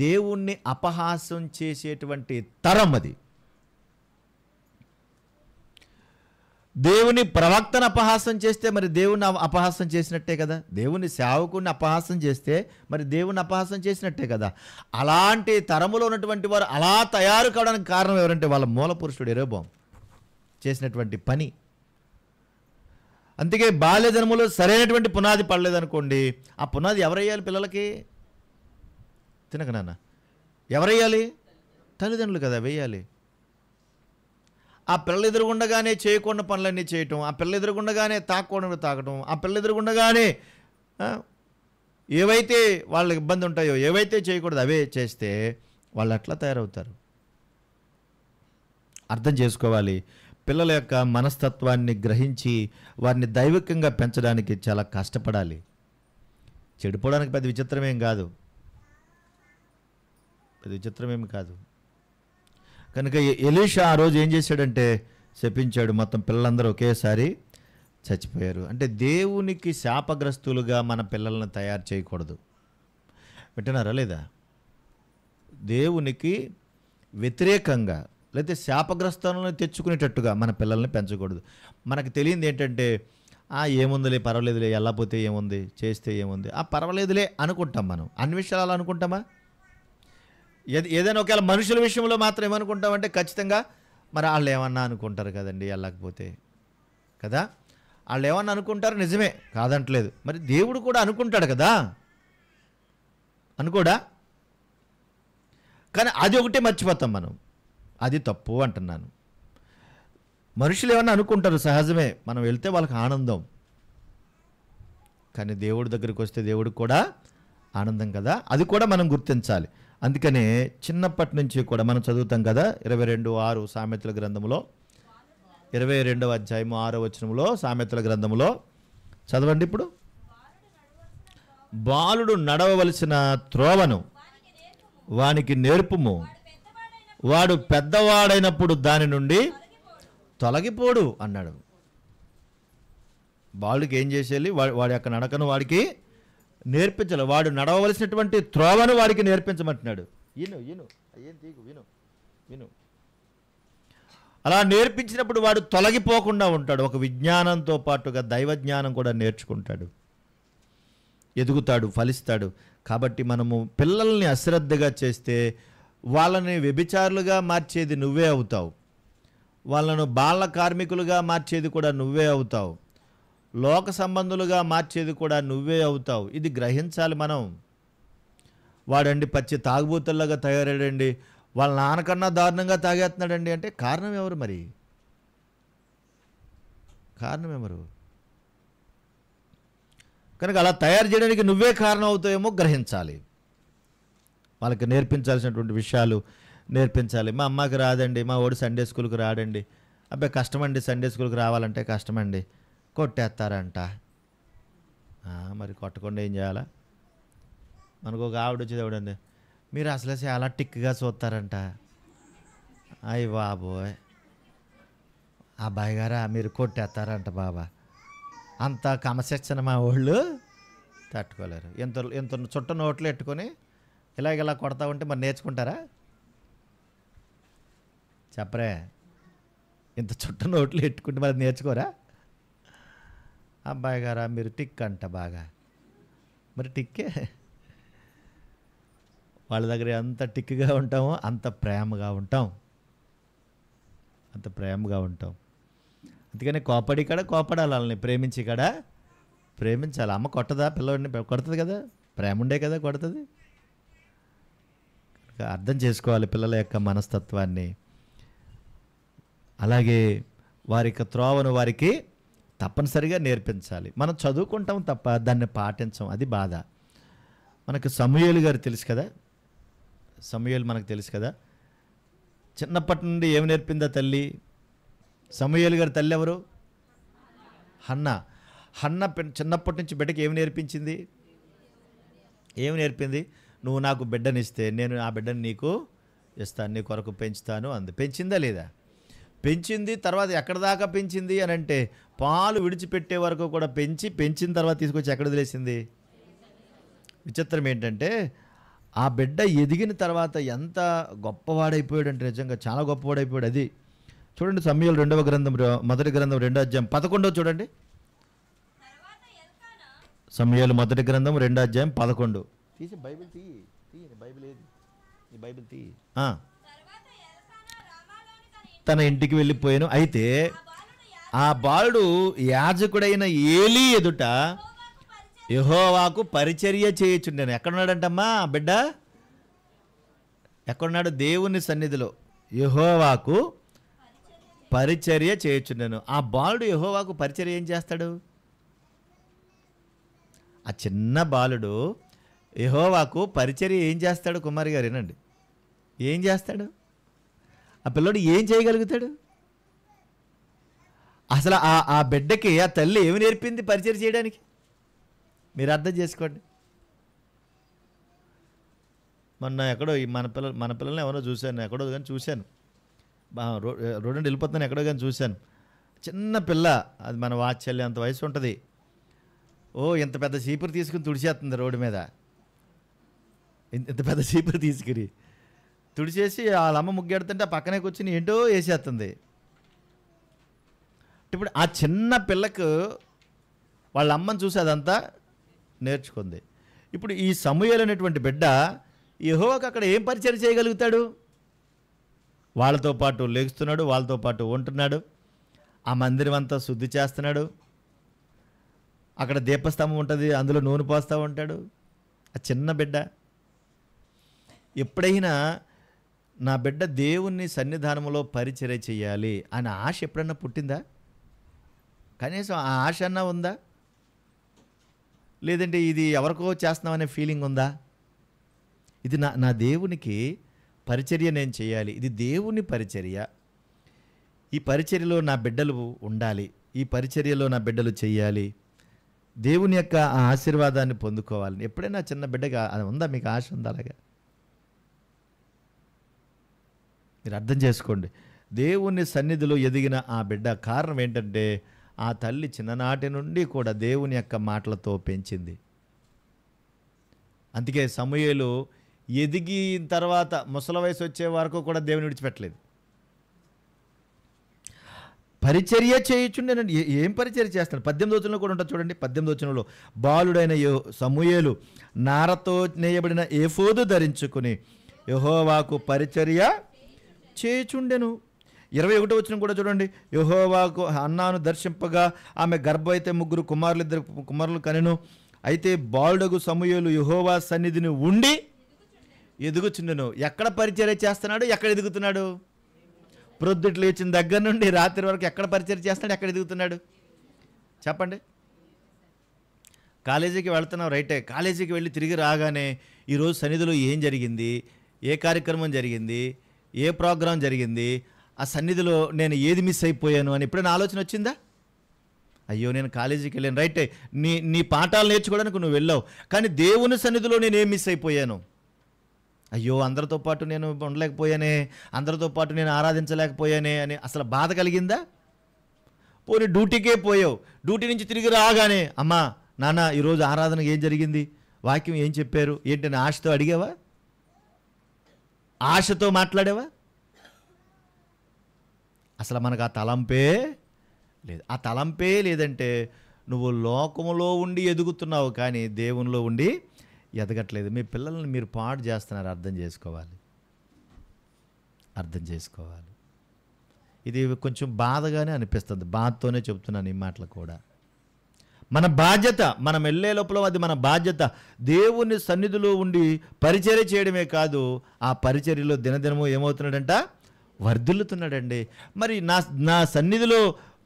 దేవుణ్ణి అపహాస్యం చేసేటువంటి తరం అది. దేవుని ప్రవక్తను అపహాసం చేస్తే మరి దేవుని అపహాసం చేసినట్టే కదా. దేవుని సేవకుని అపహాసం చేస్తే మరి దేవుని అపహాసం చేసినట్టే కదా. అలాంటి తరములో ఉన్నటువంటి వారు అలా తయారు కావడానికి కారణం ఎవరంటే వాళ్ళ మూల పురుషుడు యెరోబోము చేసినటువంటి పని. అందుకే బాల్య జన్మలో సరైనటువంటి పునాది పడలేదనుకోండి, ఆ పునాది ఎవరయ్యాలి పిల్లలకి? తినక నాన్న ఎవరయ్యాలి? తల్లిదండ్రులు కదా వేయాలి. ఆ పిల్లలు ఎదురుగుండగానే చేయకుండా పనులన్నీ చేయటం, ఆ పిల్లలు ఎదురుగుండగానే తాగకూడదు తాగటం, ఆ పిల్లలు ఎదురుగుండగానే ఏవైతే వాళ్ళకి ఇబ్బంది ఉంటాయో, ఏవైతే చేయకూడదు అవే చేస్తే వాళ్ళు అట్లా తయారవుతారు. అర్థం చేసుకోవాలి. పిల్లల యొక్క మనస్తత్వాన్ని గ్రహించి వారిని దైవికంగా పెంచడానికి చాలా కష్టపడాలి. చెడిపోవడానికి పెద్ద విచిత్రమేం కాదు, పెద్ద విచిత్రమేమి కాదు. కనుక ఎలీషా ఆ రోజు ఏం చేశాడంటే శపించాడు, మొత్తం పిల్లలందరూ ఒకేసారి చచ్చిపోయారు. అంటే దేవునికి శాపగ్రస్తులుగా మన పిల్లల్ని తయారు చేయకూడదు. వింటున్నారా లేదా? దేవునికి వ్యతిరేకంగా లేకపోతే శాపగ్రస్తాలను తెచ్చుకునేటట్టుగా మన పిల్లల్ని పెంచకూడదు. మనకు తెలియంది ఏంటంటే ఏముందిలే, పర్వాలేదులే, వెళ్ళకపోతే ఏముంది, చేస్తే ఏముంది, పర్వాలేదులే అనుకుంటాం. మనం అన్ని విషయాలు అలా అనుకుంటామా? ఏదైనా ఒకవేళ మనుషుల విషయంలో మాత్రం ఏమనుకుంటామంటే ఖచ్చితంగా మరి వాళ్ళు ఏమన్నా అనుకుంటారు కదండి వెళ్ళకపోతే కదా, వాళ్ళు ఏమన్నా అనుకుంటారు, నిజమే కాదంటలేదు. మరి దేవుడు కూడా అనుకుంటాడు కదా, అనుకోడా? కానీ అది ఒకటే మర్చిపోతాం మనం, అది తప్పు అంటున్నాను. మనుషులు ఏమన్నా అనుకుంటారు, సహజమే, మనం వెళ్తే వాళ్ళకి ఆనందం. కానీ దేవుడి దగ్గరికి వస్తే దేవుడికి కూడా ఆనందం కదా, అది కూడా మనం గుర్తించాలి. అందుకనే చిన్నప్పటి నుంచి కూడా మనం చదువుతాం కదా, 22:6 సామెతల గ్రంథంలో, 22వ అధ్యాయం 6వ వచనంలో సామెతల గ్రంథంలో చదవండి. ఇప్పుడు బాలుడు నడవవలసిన త్రోవను వానికి నేర్పుము, వాడు పెద్దవాడైనప్పుడు దాని నుండి తొలగిపోడు అన్నాడు. బాలుడికి ఏం చేసేయాలి? వాడి యొక్క నడకను వాడికి నేర్పించాలి. వాడు నడవవలసినటువంటి త్రోవను వాడికి నేర్పించమంటున్నాడు. విను. అలా నేర్పించినప్పుడు వాడు తొలగిపోకుండా ఉంటాడు. ఒక విజ్ఞానంతో పాటుగా దైవ జ్ఞానం కూడా నేర్చుకుంటాడు, ఎదుగుతాడు, ఫలిస్తాడు. కాబట్టి మనము పిల్లల్ని అశ్రద్ధగా చేస్తే వాళ్ళని వ్యభిచారులుగా మార్చేది నువ్వే అవుతావు, వాళ్ళను బాల కార్మికులుగా మార్చేది కూడా నువ్వే అవుతావు, లోక సంబంధులుగా మార్చేది కూడా నువ్వే అవుతావు. ఇది గ్రహించాలి మనం. వాడండి పచ్చి తాగుబోతుల్లాగా తయారయ్యాడండి, వాళ్ళ నాన్నకన్నా దారుణంగా తాగేస్తున్నాడండి అంటే కారణం ఎవరు? మరి కారణం ఎవరు? కనుక అలా తయారు చేయడానికి నువ్వే కారణం అవుతాయేమో గ్రహించాలి. వాళ్ళకి నేర్పించాల్సినటువంటి విషయాలు నేర్పించాలి. మా అమ్మకి రాదండి, మా వాడు సండే స్కూల్కి రాడండి, అబ్బాయి కష్టమండి, సండే స్కూల్కి రావాలంటే కష్టమండి, కొట్టేస్తారంట. మరి కొట్టకుండా ఏం చేయాలా? మనకు ఒక ఆవిడ వచ్చేది, ఎవడండి మీరు అసలే చాలా టిక్గా చూస్తారంట. అయ్యి బాబోయ్, అబ్బాయి గారా మీరు కొట్టేస్తారంట బాబా, అంత క్రమశిక్షణ మా వాళ్ళు తట్టుకోలేరు. ఇంత చుట్ట నోట్లు ఎట్టుకొని ఇలా కొడతా ఉంటే మరి నేర్చుకుంటారా? చెప్పరే, ఇంత చుట్ట నోట్లు ఎట్టుకుంటే మరి నేర్చుకోరా? అబ్బాయి గారా మీరు టిక్ అంట బాగా, మరి టిక్కే. వాళ్ళ దగ్గర ఎంత టిక్గా ఉంటామో అంత ప్రేమగా ఉంటాం, అంత ప్రేమగా ఉంటాం. అందుకని కోపడి కాడ కోపడాలి, వాళ్ళని ప్రేమించి కాడ ప్రేమించాలి. అమ్మ కొట్టదా పిల్లవాడిని? కొడుతుంది కదా, ప్రేమ ఉండే కదా కొడుతుంది. అర్థం చేసుకోవాలి పిల్లల యొక్క మనస్తత్వాన్ని. అలాగే వారి యొక్క త్రోవను వారికి తప్పనిసరిగా నేర్పించాలి. మనం చదువుకుంటాం తప్ప దాన్ని పాటించం, అది బాధ. మనకు సమూయేలు గారు తెలుసు కదా, సమూయేలు మనకు తెలుసు కదా. చిన్నప్పటి నుండి ఏమి నేర్పిందా తల్లి? సమూయేలు గారి తల్లి ఎవరు? హన్నా. చిన్నప్పటి నుంచి బిడ్డకి ఏమి నేర్పించింది? ఏమి నేర్పింది? నువ్వు నాకు బిడ్డనిస్తే నేను ఆ బిడ్డని నీకు ఇస్తాను, నీ కొరకు పెంచుతాను అంది. పెంచిందా లేదా? పెంచింది. తర్వాత ఎక్కడ దాకా పెంచింది అని అంటే పాలు విడిచిపెట్టే వరకు కూడా పెంచిన తర్వాత తీసుకొచ్చి ఎక్కడ వదిలేసింది? విచిత్రం ఏంటంటే ఆ బిడ్డ ఎదిగిన తర్వాత ఎంత గొప్పవాడైపోయాడు అంటే నిజంగా చాలా గొప్పవాడైపోయాడు. అది చూడండి సమూయేలు మొదటి గ్రంథం 2వ అధ్యాయం 11 చూడండి. సమూయేలు మొదటి గ్రంథం 2వ అధ్యాయం 11. తీసి బైబిల్ తీ బైబిల్ ఏది ఈ బైబిల్ తీ. తన ఇంటికి వెళ్ళిపోయాను. అయితే ఆ బాలుడు యాజకుడైన ఏలీ ఎదుట యెహోవాకు పరిచర్య చేయుచుండెను. ఎక్కడున్నాడంటమ్మా ఆ బిడ్డ? ఎక్కడున్నాడు? దేవుని సన్నిధిలో యెహోవాకు పరిచర్య చేయుచుండెను. ఆ బాలుడు యెహోవాకు పరిచర్య ఏం చేస్తాడు? ఆ చిన్న బాలుడు యెహోవాకు పరిచర్య ఏం చేస్తాడు? కుమారి గారు వినండి, ఏం చేస్తాడు? ఆ పిల్లోడు ఏం చేయగలుగుతాడు? అసలు ఆ బిడ్డకి ఆ తల్లి ఏమి నేర్పింది పరిచర్య చేయడానికి? మీరు అర్థం చేసుకోండి. మొన్న ఎక్కడో మన పిల్లల్ని ఎవరో చూశాను, ఎక్కడో కానీ చూశాను, రోడ్డు వెళ్ళిపోతాను ఎక్కడో కానీ చూశాను. చిన్న పిల్ల, అది మన వాత్సల్యం అంత వయసు ఉంటుంది. ఇంత పెద్ద చీపురు తీసుకుని తుడిచేస్తుంది రోడ్డు మీద. ఇంత పెద్ద చీపురు తీసుకుని తుడిచేసి వాళ్ళ అమ్మ ముగ్గెడుతుంటే ఆ పక్కనే కూర్చుని ఏంటో వేసేస్తుంది. ఇప్పుడు ఆ చిన్న పిల్లకు వాళ్ళ అమ్మని చూసి అదంతా నేర్చుకుంది. ఇప్పుడు ఈ సమూయేలు అనేటువంటి బిడ్డ యెహోవాకు అక్కడ ఏం పరిచయం చేయగలుగుతాడు? వాళ్ళతో పాటు లేస్తున్నాడు, వాళ్ళతో పాటు ఉంటున్నాడు, ఆ మందిరం అంతా శుద్ధి చేస్తున్నాడు, అక్కడ దీపస్తంభం ఉంటుంది, అందులో నూనె పోస్తూ ఉంటాడు. ఆ చిన్న బిడ్డ ఎప్పుడైనా నా బిడ్డ దేవుని సన్నిధానంలో పరిచర్య చేయాలి అనే ఆశ ఎప్పుడన్నా పుట్టిందా? కనీసం ఆ ఆశ అన్నా ఉందా? లేదంటే ఇది ఎవరికో చేస్తున్నామనే ఫీలింగ్ ఉందా? ఇది నా దేవునికి పరిచర్య నేను చేయాలి, ఇది దేవుని పరిచర్య, ఈ పరిచర్యలో నా బిడ్డలు ఉండాలి, ఈ పరిచర్యలో నా బిడ్డలు చేయాలి, దేవుని యొక్క ఆ ఆశీర్వాదాన్ని పొందుకోవాలని ఎప్పుడైనా చిన్న బిడ్డగా అది ఉందా? మీకు ఆశ ఉందా? అలాగా మీరు అర్థం చేసుకోండి. దేవుని సన్నిధిలో ఎదిగిన ఆ బిడ్డ కారణం ఏంటంటే ఆ తల్లి చిన్ననాటి నుండి కూడా దేవుని యొక్క మాటలతో పెంచింది. అందుకే సమూయేలు ఎదిగిన తర్వాత ముసలి వయసు వచ్చే వరకు కూడా దేవుని విడిచిపెట్టలేదు. పరిచర్య చేయుచుండేనండి. ఏం పరిచర్య చేస్తాడు? 18వ వచనంలో కూడా ఉంటుంది చూడండి. 18వ వచనంలో బాలుడైన సమూయేలు నారతో నేయబడిన ఏఫోదు ధరించుకుని యెహోవాకు పరిచర్య చేయుచుండెను. 21వ వచనం కూడా చూడండి. యెహోవాకు హన్నాను దర్శింపగా ఆమె గర్భవైతే 3 కుమారులు కనెను. అయితే బాలుడగు సమూయేలు యెహోవా సన్నిధిని ఉండి ఎదుగుచుండెను. ఎక్కడ పరిచర్య చేస్తున్నాడు? ఎక్కడ ఎదుగుతున్నాడు? ప్రొద్దుట్లు లేచిన దగ్గర నుండి రాత్రి వరకు ఎక్కడ పరిచర్య చేస్తున్నాడు? ఎక్కడ ఎదుగుతున్నాడు? చెప్పండి. కాలేజీకి వెళ్తున్నావు, రైటే. కాలేజీకి వెళ్ళి తిరిగి రాగానే ఈరోజు సన్నిధిలో ఏం జరిగింది, ఏ కార్యక్రమం జరిగింది, ఏ ప్రోగ్రాం జరిగింది, ఆ సన్నిధిలో నేను ఏది మిస్ అయిపోయాను అని ఎప్పుడైనా ఆలోచన వచ్చిందా? అయ్యో నేను కాలేజీకి వెళ్ళాను, రైటే. నీ పాఠాలు నేర్చుకోవడానికి నువ్వు వెళ్ళావు, కానీ దేవుని సన్నిధిలో నేను ఏం మిస్ అయిపోయాను? అయ్యో అందరితో పాటు నేను ఉండలేకపోయానే, అందరితో పాటు నేను ఆరాధించలేకపోయానే అని అసలు బాధ కలిగిందా? పోనీ డ్యూటీకే పోయావు, డ్యూటీ నుంచి తిరిగి రాగానే అమ్మా నాన్న ఈరోజు ఆరాధన ఏం జరిగింది, వాక్యం ఏం చెప్పారు ఏంటని ఆశతో అడిగావా? ఆశతో మాట్లాడావా? అసలు మనకు ఆ తలంపే లేదు. ఆ తలంపే లేదంటే నువ్వు లోకములో ఉండి ఎదుగుతున్నావు కానీ దేవునిలో ఉండి ఎదగట్లేదు. మీ పిల్లల్ని మీరు పాడు చేస్తున్నారు. అర్థం చేసుకోవాలి. ఇది కొంచెం బాధగానే అనిపిస్తుంది. బాధతోనే చెప్తున్నాను ఈ మాటలు కూడా. మన బాధ్యత, మనం వెళ్ళే లోపల అది మన బాధ్యత. దేవుని సన్నిధిలో ఉండి పరిచర్య చేయడమే కాదు, ఆ పరిచర్యలో దినదినము ఏమవుతున్నాడంట? వర్ధిల్లుతున్నాడండి. మరి నా సన్నిధిలో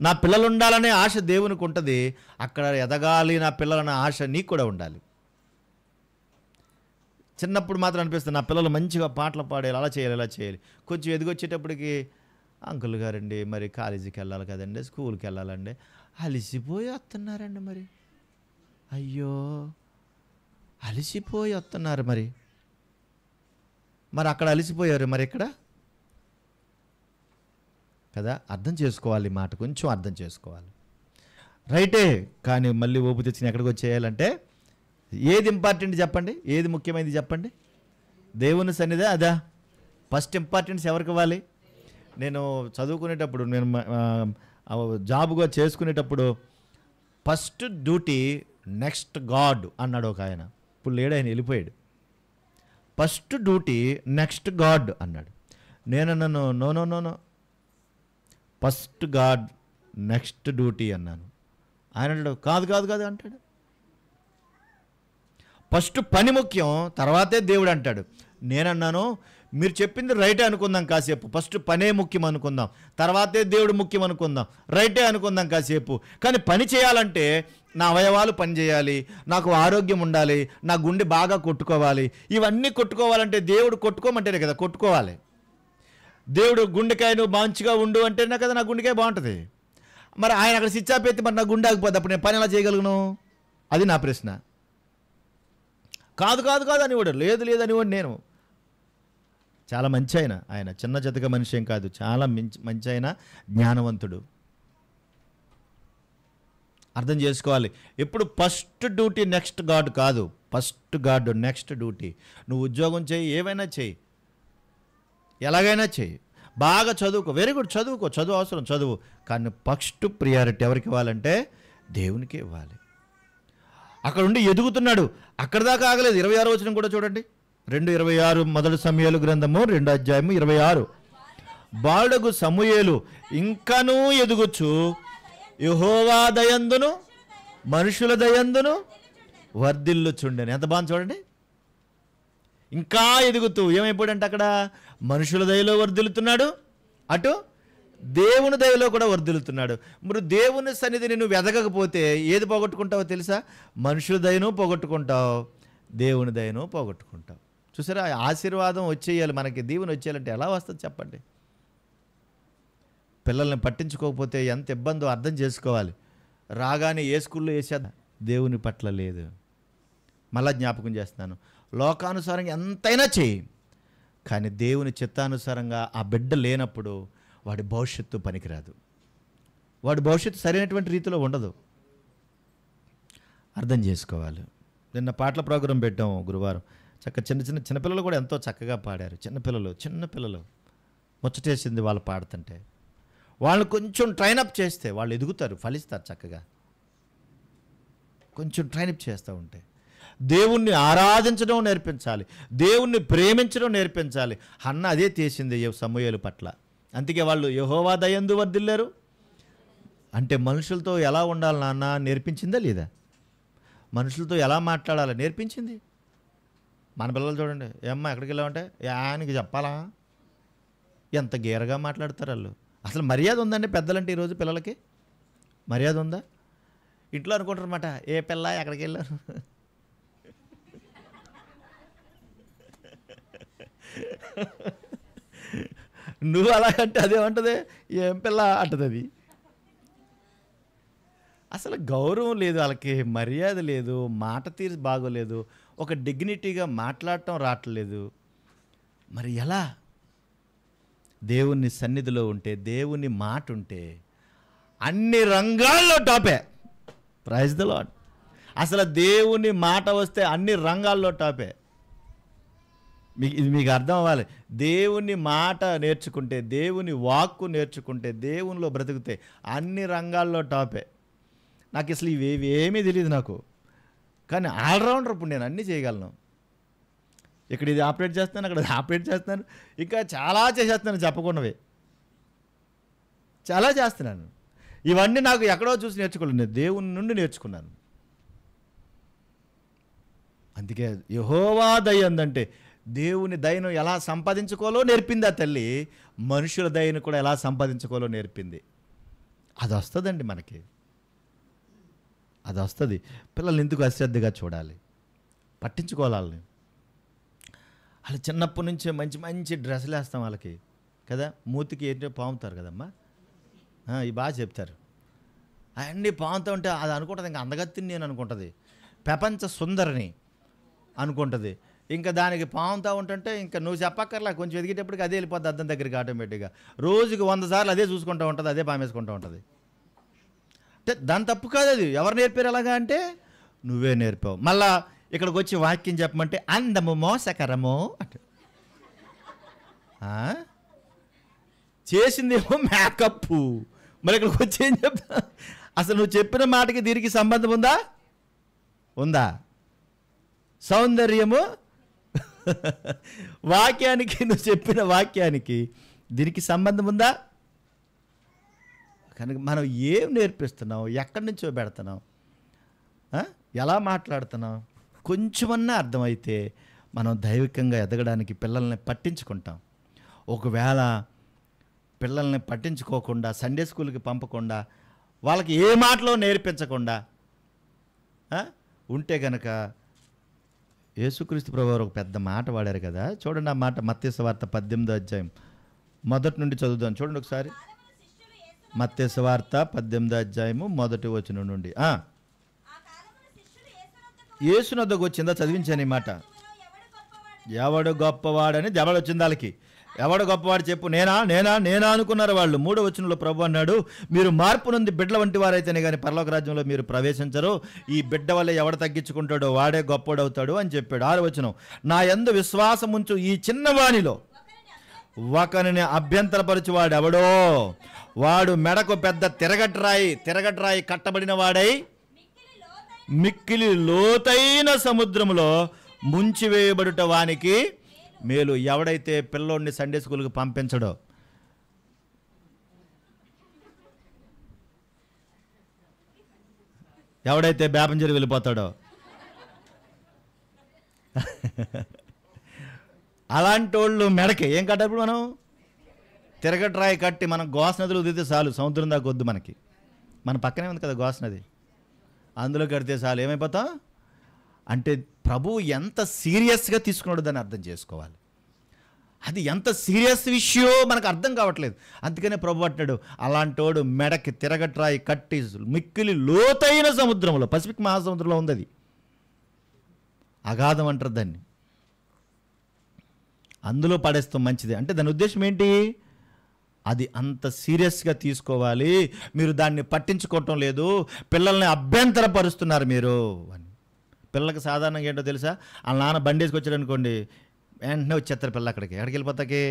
నా పిల్లలు ఉండాలనే ఆశ దేవునికి ఉంటుంది. అక్కడ ఎదగాలి నా పిల్లలన్న ఆశ నీకు కూడా ఉండాలి. చిన్నప్పుడు మాత్రం అనిపిస్తుంది నా పిల్లలు మంచిగా పాటలు పాడాలి, అలా చేయాలి, ఇలా చేయాలి. కొంచెం ఎదిగొచ్చేటప్పటికి అంకుల్ గారండి మరి కాలేజీకి వెళ్ళాలి కదండి, స్కూల్కి వెళ్ళాలండి, అలసిపోయి వస్తున్నారండి. మరి అయ్యో అలసిపోయి వస్తున్నారు. మరి అక్కడ అలసిపోయారు, మరి ఇక్కడ కదా. అర్థం చేసుకోవాలి, ఈ మాట కొంచెం అర్థం చేసుకోవాలి. రైటే, కానీ మళ్ళీ ఊపు తెచ్చిన ఎక్కడికి వచ్చేయాలంటే ఏది ఇంపార్టెంట్ చెప్పండి, ఏది ముఖ్యమైనది చెప్పండి? దేవుని సన్నిధి అదా? ఫస్ట్ ఇంపార్టెన్స్ ఎవరికి ఇవ్వాలి? నేను చదువుకునేటప్పుడు నేను జాబుగా చేసుకునేటప్పుడు ఫస్ట్ డ్యూటీ నెక్స్ట్ గాడ్ అన్నాడు ఒక ఆయన. ఇప్పుడు లేడు, ఆయన వెళ్ళిపోయాడు. ఫస్ట్ డ్యూటీ నెక్స్ట్ గాడ్ అన్నాడు. నేనన్నాను no no no no, first God next duty అన్నాను. ఆయన అంటాడు కాదు కాదు కాదు అంటాడు. ఫస్ట్ పని ముఖ్యం, తర్వాతే దేవుడు అంటాడు. నేనన్నాను మీరు చెప్పింది రైటే అనుకుందాం కాసేపు, ఫస్ట్ పనే ముఖ్యం అనుకుందాం, తర్వాతే దేవుడు ముఖ్యం అనుకుందాం, రైటే అనుకుందాం కాసేపు. కానీ పని చేయాలంటే నా అవయవాలు పని చేయాలి, నాకు ఆరోగ్యం ఉండాలి, నా గుండె బాగా కొట్టుకోవాలి. ఇవన్నీ కొట్టుకోవాలంటే దేవుడు కొట్టుకోమంటేనే కదా కొట్టుకోవాలి. దేవుడు గుండెకాయ నువ్వు మంచిగా ఉండు అంటేనే కదా నా గుండెకాయ బాగుంటుంది. మరి ఆయన అక్కడ స్విచ్ ఆఫ్ ఎత్తి మరి నా గుండె ఆగిపోద్ది, అప్పుడు నేను పని ఎలా చేయగలను? అది నా ప్రశ్న. కాదు కాదు కాదు అనేవాడు, లేదు లేదు అనేవాడు. నేను చాలా మంచి ఆయన చిన్న జతక మనిషి ఏం కాదు, చాలా మంచి ఆయన, జ్ఞానవంతుడు. అర్థం చేసుకోవాలి. ఎప్పుడు ఫస్ట్ డ్యూటీ నెక్స్ట్ గాడ్ కాదు, ఫస్ట్ గాడ్ నెక్స్ట్ డ్యూటీ. నువ్వు ఉద్యోగం చేయి, ఏమైనా చేయి, ఎలాగైనా చేయి, బాగా చదువుకో, వెరీ గుడ్, చదువుకో, చదువు అవసరం, చదువు. కానీ ఫస్ట్ ప్రియారిటీ ఎవరికి ఇవ్వాలంటే దేవునికి ఇవ్వాలి. అక్కడ ఉండి ఎదుగుతున్నాడు, అక్కడ దాకా ఆగలేదు. 26 వచనం కూడా చూడండి, 2:26 మొదటి సమూయేలు గ్రంథము 2:26. బాలుడగు సమూయేలు ఇంకనూ ఎదుగుచు యెహోవా దయందును మనుషుల దయందును వర్ధిల్లుచుండెను. ఎంత బాగుంది చూడండి. ఇంకా ఎదుగుతూ ఏమైపోయాడంటే అక్కడ మనుషుల దయలో వర్ధిల్లుతున్నాడు, అటు దేవుని దయలో కూడా వర్ధిల్లుతున్నాడు. మరి దేవుని సన్నిధిని నువ్వు ఎదగకపోతే ఏది పోగొట్టుకుంటావో తెలుసా? మనుషుల దయను పోగొట్టుకుంటావు, దేవుని దయను పోగొట్టుకుంటావు. చూసారా, ఆశీర్వాదం వచ్చేయాలి మనకి, దీవెన వచ్చేయాలంటే ఎలా వస్తుంది చెప్పండి? పిల్లల్ని పట్టించుకోకపోతే ఎంత ఇబ్బందో అర్థం చేసుకోవాలి. రాగానే ఏ స్కూల్లో వేసేదా, దేవుని పట్ల లేదు. మళ్ళా జ్ఞాపకం చేస్తున్నాను, లోకానుసారంగా ఎంతైనా చేయి, కానీ దేవుని చిత్తానుసారంగా ఆ బిడ్డ లేనప్పుడు వాడి భవిష్యత్తు పనికిరాదు, వాడి భవిష్యత్తు సరైనటువంటి రీతిలో ఉండదు. అర్థం చేసుకోవాలి. నిన్న పాటల ప్రోగ్రాం పెట్టాము గురువారం, చిన్నపిల్లలు కూడా ఎంతో చక్కగా పాడారు. చిన్నపిల్లలు ముచ్చటేసింది వాళ్ళు పాడుతుంటే. వాళ్ళు కొంచెం ట్రైనప్ చేస్తే వాళ్ళు ఎదుగుతారు, ఫలిస్తారు చక్కగా. కొంచెం ట్రైనప్ చేస్తూ ఉంటే దేవుణ్ణి ఆరాధించడం నేర్పించాలి, దేవుణ్ణి ప్రేమించడం నేర్పించాలి. హన్న అదే చేసింది సమూయేలు పట్ల. అందుకే వాళ్ళు యెహోవా దయందు వర్ధిల్లారు. అంటే మనుషులతో ఎలా ఉండాలి నాన్న నేర్పించిందా లేదా? మనుషులతో ఎలా మాట్లాడాలో నేర్పించింది. మన పిల్లలు చూడండి, ఏమ్మా ఎక్కడికి వెళ్ళామంటే ఆయనకి చెప్పాలా, ఎంత గేరగా మాట్లాడతారు వాళ్ళు. అసలు మర్యాద ఉందండి పెద్దలంటే ఈరోజు పిల్లలకి మర్యాద ఉందా? ఇంట్లో అనుకుంటారు అన్నమాట, ఏ పిల్ల ఎక్కడికి వెళ్ళారు. నువ్వు అలాగంటే అదేమంటది, ఏం పిల్ల అంటది. అది అసలు గౌరవం లేదు వాళ్ళకి, మర్యాద లేదు, మాట తీరు బాగోలేదు, ఒక డిగ్నిటీగా మాట్లాడటం రావట్లేదు. మరి ఎలా? దేవుని సన్నిధిలో ఉంటే, దేవుని మాట ఉంటే అన్ని రంగాల్లో టాపే. Praise the lord. అసలు దేవుని మాట వస్తే అన్ని రంగాల్లో టాపే. ఇది మీకు అర్థం అవ్వాలి. దేవుని మాట నేర్చుకుంటే, దేవుని వాక్కు నేర్చుకుంటే, దేవునిలో బ్రతికితే అన్ని రంగాల్లో టాపే. నాకు అసలు ఇవి ఏమీ తెలియదు నాకు, కానీ ఆల్రౌండర్. ఇప్పుడు నేను అన్నీ చేయగలను. ఇక్కడ ఇది ఆపరేట్ చేస్తాను, అక్కడ ఆపరేట్ చేస్తాను, ఇంకా చాలా చేసేస్తున్నాను, చెప్పకుండావే చాలా చేస్తున్నాను. ఇవన్నీ నాకు ఎక్కడో చూసి నేర్చుకోలేదు, నేను దేవుని నుండి నేర్చుకున్నాను. అందుకే యెహోవా దయ ఉందంటే దేవుని దయను ఎలా సంపాదించుకోవాలో నేర్పింది ఆ తల్లి, మనుషుల దయను కూడా ఎలా సంపాదించుకోవాలో నేర్పింది. అది వస్తుందండి మనకి, అది వస్తుంది. పిల్లల్ని ఎందుకు అశ్రద్ధగా చూడాలి, పట్టించుకోవాలి వాళ్ళని. వాళ్ళు చిన్నప్పటి నుంచే మంచి మంచి డ్రెస్సులు వేస్తాం వాళ్ళకి కదా, మూతికి ఏంటో పాముతారు కదమ్మా, ఇవి బాగా చెప్తారు. అవన్నీ పాముతూ ఉంటే అది అనుకుంటుంది, ఇంకా అందగత్తిని నేను అనుకుంటుంది, ప్రపంచ సుందరిని అనుకుంటుంది. ఇంకా దానికి పాముతూ ఉంటుంటే ఇంకా నువ్వు చెప్పక్కర్లా, కొంచెం ఎదిగేటప్పటికి అదే వెళ్ళిపోద్ది అద్దం దగ్గరికి ఆటోమేటిక్గా. రోజుకి 100 సార్లు అదే చూసుకుంటూ ఉంటుంది, అదే పామేసుకుంటూ ఉంటుంది. అంటే దాని తప్పు కాదు. అది ఎవరు నేర్పారు అలాగా అంటే నువ్వే నేర్పావు. మళ్ళా ఇక్కడికి వచ్చి వాక్యం చెప్పమంటే అందము మోసకరము అంటే చేసిందేమో మేకప్. మరి ఇక్కడికి వచ్చి ఏం చెప్తా? అసలు నువ్వు చెప్పిన మాటకి దీనికి సంబంధం ఉందా? ఉందా? సౌందర్యము వాక్యానికి, నువ్వు చెప్పిన వాక్యానికి దీనికి సంబంధం ఉందా? కనుక మనం ఏం నేర్పిస్తున్నాం, ఎక్కడి నుంచో పెడుతున్నాం, ఎలా మాట్లాడుతున్నాం, కొంచెమన్నా అర్థమైతే మనం దైవికంగా ఎదగడానికి పిల్లల్ని పట్టించుకుంటాం. ఒకవేళ పిల్లల్ని పట్టించుకోకుండా, సండే స్కూల్కి పంపకుండా, వాళ్ళకి ఏ మాటలో నేర్పించకుండా ఉంటే కనుక, యేసుక్రీస్తు ప్రభువారు ఒక పెద్ద మాట వాడారు కదా, చూడండి ఆ మాట. మత్తయి సువార్త 18వ అధ్యాయం మొదటి నుండి చదువుదాం. చూడండి ఒకసారి. మత్తయి సువార్త 18వ అధ్యాయము మొదటి వచనం నుండి. యేసు వద్దకు వచ్చిందా? చదివించాను ఈ మాట. ఎవడు గొప్పవాడని జబలు వచ్చింది వాళ్ళకి. ఎవడు గొప్పవాడు చెప్పు. నేనా నేనా నేనా అనుకున్నారు వాళ్ళు. 3వ వచనంలో ప్రభు అన్నాడు, మీరు మార్పు నుండి బిడ్డల వంటి వారైతేనే కానీ పరలోక రాజ్యంలో మీరు ప్రవేశించరు. ఈ బిడ్డ వల్ల ఎవడు తగ్గించుకుంటాడో వాడే గొప్పవాడవుతాడు అని చెప్పాడు. 6వ వచనం, నా యందు విశ్వాసం ఉంచు ఈ చిన్నవానిలో ఒకరిని అభ్యంతరపరచువాడు ఎవడో వాడు మెడకు పెద్ద తిరగట్రాయి కట్టబడిన వాడై మిక్కిలి లోతైన సముద్రములో ముంచివేయబడుట వానికి మేలు. ఎవడైతే పిల్లోడిని సండే స్కూల్కి పంపించడో, ఎవడైతే బేపంజరి వెళ్ళిపోతాడో, అలాంటి వాళ్ళు మెడకి ఏం కట్టప్పుడు మనం తిరగట్రాయి కట్టి మనం గోస నదులు వదిలితే చాలు, సముద్రం దాకా వద్దు మనకి. మన పక్కనే ఉంది కదా గోస నది, అందులో కడితే చాలు. ఏమైపోతాం అంటే ప్రభు ఎంత సీరియస్గా తీసుకున్నాడు దాన్ని అర్థం చేసుకోవాలి. అది ఎంత సీరియస్ విషయమో మనకు అర్థం కావట్లేదు. అందుకనే ప్రభు అంటాడు, అలాంటోడు మెడకి తిరగట్రాయి కట్టి మిక్కిలి లోతైన సముద్రంలో, పసిఫిక్ మహాసముద్రంలో ఉంది అది, అగాధం అంటారు దాన్ని, అందులో పడేస్తాం మంచిది. అంటే దాని ఉద్దేశం ఏంటి? అది అంత సీరియస్గా తీసుకోవాలి, మీరు దాన్ని పట్టించుకోవటం లేదు, పిల్లల్ని అభ్యంతరపరుస్తున్నారు మీరు అని. పిల్లలకి సాధారణంగా ఏంటో తెలుసా? వాళ్ళ నాన్న బండి వేసుకొచ్చాడు అనుకోండి, వెంటనే వచ్చేస్తారు పిల్ల అక్కడికి. ఎక్కడికి వెళ్ళిపోతాకి?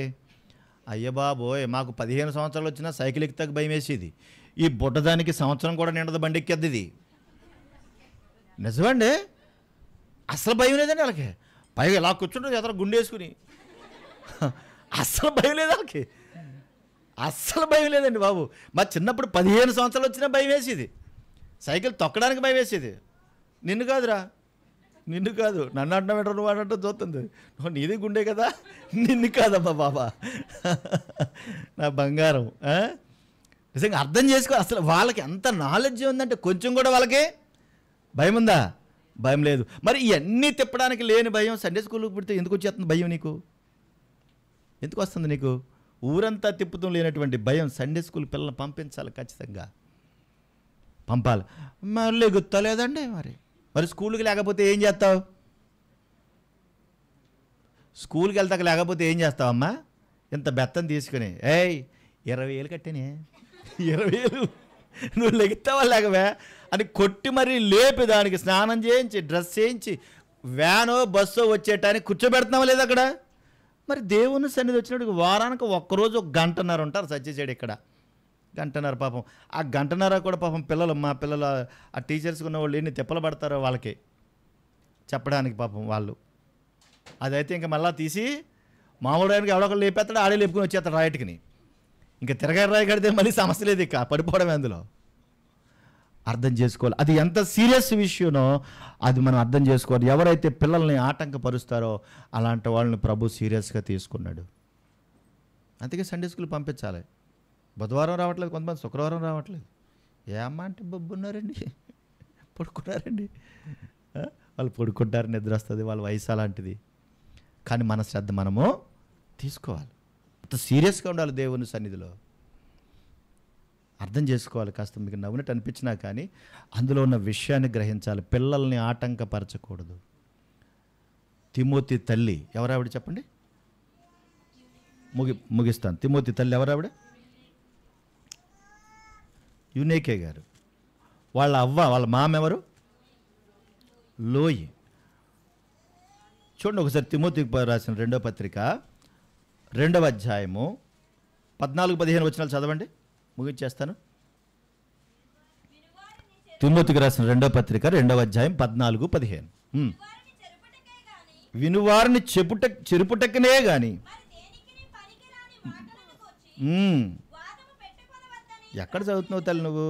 అయ్య బాబోయ్, మాకు 15 సంవత్సరాలు వచ్చినా సైకిల్ ఎక్కితాక భయం వేసేది, ఈ బుడ్డదానికి సంవత్సరం కూడా నిండదు బండి ఎక్కేది. ఇది నిజమండి, అసలు భయం లేదండి వాళ్ళకి. పైగా ఇలా కూర్చుంటారు ఎదర గుండె వేసుకుని, అస్సలు భయం లేదు వాళ్ళకి, అస్సలు భయం లేదండి బాబు. మా చిన్నప్పుడు 15 సంవత్సరాలు వచ్చినా భయం వేసేది, సైకిల్ తొక్కడానికి భయం వేసేది. నిన్ను కాదురా, నిన్ను కాదు, నన్ను అంటున్నా పెట్టరు, నువ్వు అంటూ చూస్తుంది, నీది గుండె కదా, నిన్ను కాదమ్మా బాబా, నా బంగారం. నిజంగా అర్థం చేసుకో. అసలు వాళ్ళకి ఎంత నాలెడ్జ్ ఉందంటే కొంచెం కూడా వాళ్ళకి భయం ఉందా? భయం లేదు. మరి ఇవన్నీ తిప్పడానికి లేని భయం సండే స్కూల్కి పుడితే ఎందుకు వచ్చేస్తుంది భయం? నీకు ఎందుకు వస్తుంది? నీకు ఊరంతా తిప్పుతూ లేనటువంటి భయం సండే స్కూల్ పిల్లల్ని పంపించాలి, ఖచ్చితంగా పంపాలి. మళ్ళీ గుర్తలేదండి. మరి స్కూల్కి లేకపోతే ఏం చేస్తావు? స్కూల్కి వెళ్తాక లేకపోతే ఏం చేస్తావమ్మా? ఇంత బెత్తం తీసుకుని, 20,000 కట్టినే, 20,000 నువ్వు లెగుతావా లేకవే అని కొట్టి మరీ లేపి దానికి స్నానం చేయించి డ్రెస్ చేయించి వ్యానో బస్సో వచ్చేటానికి కూర్చోబెడుతున్నావా లేదు అక్కడ? మరి దేవుని సన్నిధి వచ్చినప్పుడు వారానికి ఒక్కరోజు 1 గంటన్నర ఉంటారు సత్యచేడు ఇక్కడ, 1 గంటన్నర. పాపం ఆ 1 గంటన్నర కూడా పాపం పిల్లలు, మా పిల్లలు ఆ టీచర్స్కి ఉన్న వాళ్ళు ఎన్ని తిప్పలు పడతారో వాళ్ళకి చెప్పడానికి పాపం వాళ్ళు. అదైతే ఇంకా మళ్ళీ తీసి మామూలు రాయడానికి ఎవడొకరు లేపేస్తాడు, ఆడే లేపుకొని వచ్చేస్తాడు రాయటికి. ఇంకా తిరగాయి కడితే మళ్ళీ సమస్య లేదు, ఇక పడిపోవడమే అందులో. అర్థం చేసుకోవాలి అది ఎంత సీరియస్ విషయమో, అది మనం అర్థం చేసుకోవాలి. ఎవరైతే పిల్లల్ని ఆటంకపరుస్తారో అలాంటి వాళ్ళని ప్రభు సీరియస్గా తీసుకున్నాడు. అందుకే సండే స్కూల్ పంపించాలి. బుధవారం రావట్లేదు కొంతమంది, శుక్రవారం రావట్లేదు. ఏ అమ్మ అంటే బొబ్బున్నారండి, పడుకున్నారండి. వాళ్ళు పడుకుంటారు, నిద్ర వస్తుంది, వాళ్ళ వయసు అలాంటిది. కానీ మన శ్రద్ధ మనము తీసుకోవాలి, అంత సీరియస్గా ఉండాలి దేవుని సన్నిధిలో. అర్థం చేసుకోవాలి. కాస్త మీకు నవ్వునట్టు అనిపించినా కానీ అందులో ఉన్న విషయాన్ని గ్రహించాలి. పిల్లల్ని ఆటంకపరచకూడదు. తిమోతి తల్లి ఎవరావిడ చెప్పండి? ముగిస్తాను. తిమోతి తల్లి ఎవరావిడ? యునేకే గారు. వాళ్ళ అవ్వ, వాళ్ళ మామ ఎవరు? లోయి. చూడండి ఒకసారి తిమోతికి రాసిన 2వ పత్రిక 2వ అధ్యాయము 14-15 వచనాలు చదవండి, ముగించేస్తాను. తిమోతికి రాసిన 2వ పత్రిక 2వ అధ్యాయం 14-15. వినువారిని చెరుపుటకనే గాని ఎక్కడ చదువుతున్నావు తల్లి నువ్వు?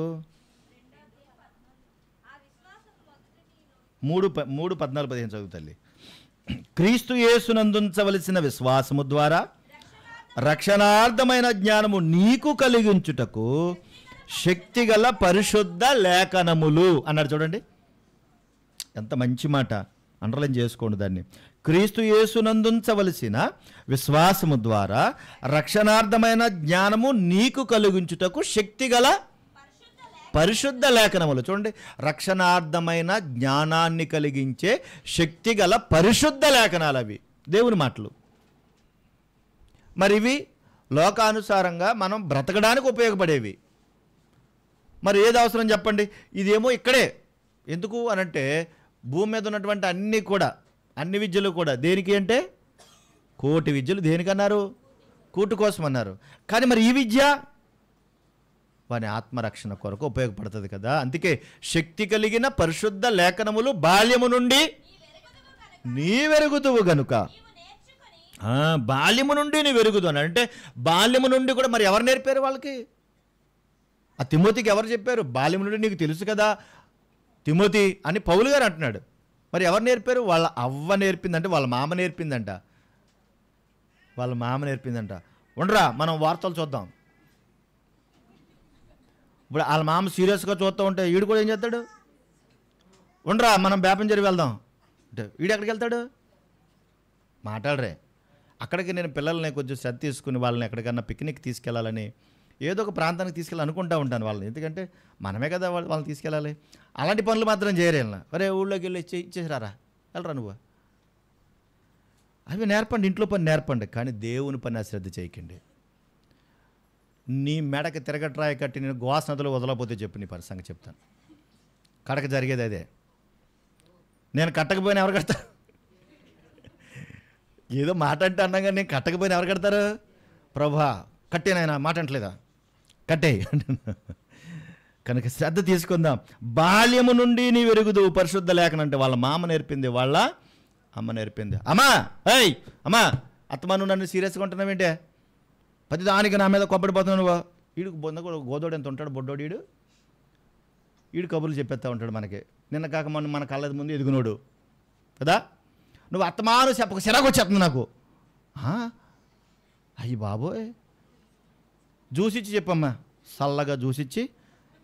3:14-15 చదువు తల్లి. క్రీస్తు యేసునందుంచవలసిన విశ్వాసము ద్వారా రక్షణార్థమైన జ్ఞానము నీకు కలిగించుటకు శక్తిగల పరిశుద్ధ లేఖనములు అన్నాడు. చూడండి ఎంత మంచి మాట, అండర్లైన్ చేసుకోండి దాన్ని. క్రీస్తు యేసునందుంచవలసిన విశ్వాసము ద్వారా రక్షణార్థమైన జ్ఞానము నీకు కలిగించుటకు శక్తిగల పరిశుద్ధ లేఖనములు. చూడండి, రక్షణార్థమైన జ్ఞానాన్ని కలిగించే శక్తిగల పరిశుద్ధ లేఖనాలు అవి, దేవుని మాటలు. మరి ఇవి లోకానుసారంగా మనం బ్రతకడానికి ఉపయోగపడేవి. మరి ఏది అవసరం చెప్పండి? ఇదేమో ఇక్కడే. ఎందుకు అనంటే భూమి మీద ఉన్నటువంటి అన్ని విద్యలు కూడా దేనికి అంటే, కోటి విద్యలు దేనికన్నారు? కూటు కోసం అన్నారు. కానీ మరి ఈ విద్య వాని ఆత్మరక్షణ కొరకు ఉపయోగపడుతుంది కదా. అందుకే శక్తి కలిగిన పరిశుద్ధ లేఖనములు బాల్యము నుండి నీ వెరుగుదువు గనుక. బాల్యము నుండి నీ వెరుగుదు అని అంటే బాల్యము నుండి కూడా మరి ఎవరు నేర్పారు వాళ్ళకి? ఆ తిమోతికి ఎవరు చెప్పారు? బాల్యము నుండి నీకు తెలుసు కదా తిమోతి అని పౌలు గారు అంటున్నాడు. మరి ఎవరు నేర్పారు? వాళ్ళ అవ్వ నేర్పిందంటే, వాళ్ళ మామ నేర్పిందంట. ఉండరా మనం వార్తలు చూద్దాం. ఇప్పుడు వాళ్ళ మామ సీరియస్గా చూస్తూ ఉంటే వీడు కూడా ఏం చేస్తాడు? ఉండరా మనం బేపంజరి వెళ్దాం అంటే వీడు ఎక్కడికి వెళ్తాడు? మాట్లాడరే. అక్కడికి నేను పిల్లల్ని కొంచెం శ్రద్ధ తీసుకుని వాళ్ళని ఎక్కడికన్నా పిక్నిక్ తీసుకెళ్ళాలని, ఏదో ఒక ప్రాంతానికి తీసుకెళ్ళి అనుకుంటూ ఉంటాను వాళ్ళని. ఎందుకంటే మనమే కదా వాళ్ళని తీసుకెళ్ళాలి. అలాంటి పనులు మాత్రం చేయరేళ్ళ. అరే ఊళ్ళోకి వెళ్ళి ఇచ్చేసిరారా, వెళ్ళరా నువ్వు. అవి నేర్పండి, ఇంట్లో పని నేర్పండి, కానీ దేవుని పని అశ్రద్ధ చేయకండి. నీ మెడకి తిరగట్రాయి కట్టి నేను గోస్ నదులు వదలకపోతే చెప్పు, నీ సంగతి చెప్తాను. కడక జరిగేది అదే. నేను కట్టకపోయినా ఎవరు కడతారు? ఏదో మాట అంటే అన్నాగా, నేను కట్టకపోయినా ఎవరు కడతారు? ప్రభా కట్టేనాయన మాట అంటలేదా, కట్టే. కనుక శ్రద్ధ తీసుకుందాం. బాల్యము నుండి నీ వెరుగుదు పరిశుద్ధ లేఖనం అంటే వాళ్ళ మామ నేర్పింది, వాళ్ళ అమ్మ నేర్పింది. అమ్మా అమ్మా అత్తమా నువ్వు నన్ను సీరియస్గా ఉంటున్నావేంటే? ప్రతి దానికి నా మీద కొబ్బరి పోతున్నావు నువ్వు. వీడికి గోదోడు ఎంత ఉంటాడు బొడ్డోడు, వీడు కబుర్లు చెప్పేస్తూ ఉంటాడు మనకి. నిన్న కాక మన కళ్ళ ముందు ఎదుగునోడు కదా. నువ్వు అత్తమాను చెప్పక సిరాకు వచ్చేస్తుంది నాకు. అయ్యి బాబోయ్, జ్యూసిచ్చి చెప్పమ్మా, చల్లగా జ్యూసిచ్చి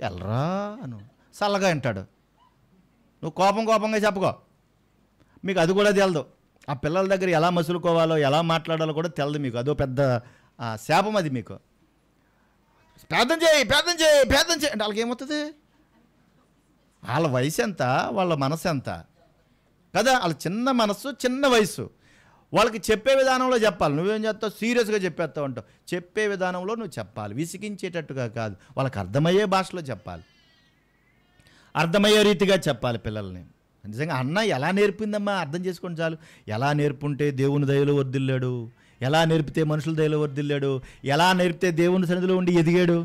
ఎల్రా అను, చల్లగా అంటాడు. నువ్వు కోపంగా చెప్పుకో. మీకు అది కూడా తెలదు. ఆ పిల్లల దగ్గర ఎలా మసులుకోవాలో ఎలా మాట్లాడాలో కూడా తెలదు మీకు. అదో పెద్ద శాపం అది మీకు. ప్రార్థన చేయి అంటే వాళ్ళకి ఏమవుతుంది? వాళ్ళ వయసు ఎంత, వాళ్ళ మనసు ఎంత కదా. వాళ్ళ చిన్న మనసు, చిన్న వయసు. వాళ్ళకి చెప్పే విధానంలో చెప్పాలి. నువ్వేం చేస్తావు? సీరియస్గా చెప్పేస్తావు అంటావు. చెప్పే విధానంలో నువ్వు చెప్పాలి, విసిగించేటట్టుగా కాదు. వాళ్ళకి అర్థమయ్యే భాషలో చెప్పాలి, అర్థమయ్యే రీతిగా చెప్పాలి పిల్లల్ని. నిజంగా అన్న ఎలా నేర్పిందమ్మా అర్థం చేసుకోండి చాలు. ఎలా నేర్పుంటే దేవుని దయలో వర్ధిల్లాడు, ఎలా నేర్పితే మనుషుల దయలో వర్ధిల్లాడు, ఎలా నేర్పితే దేవుని సన్నిధిలో ఉండి ఎదిగాడు.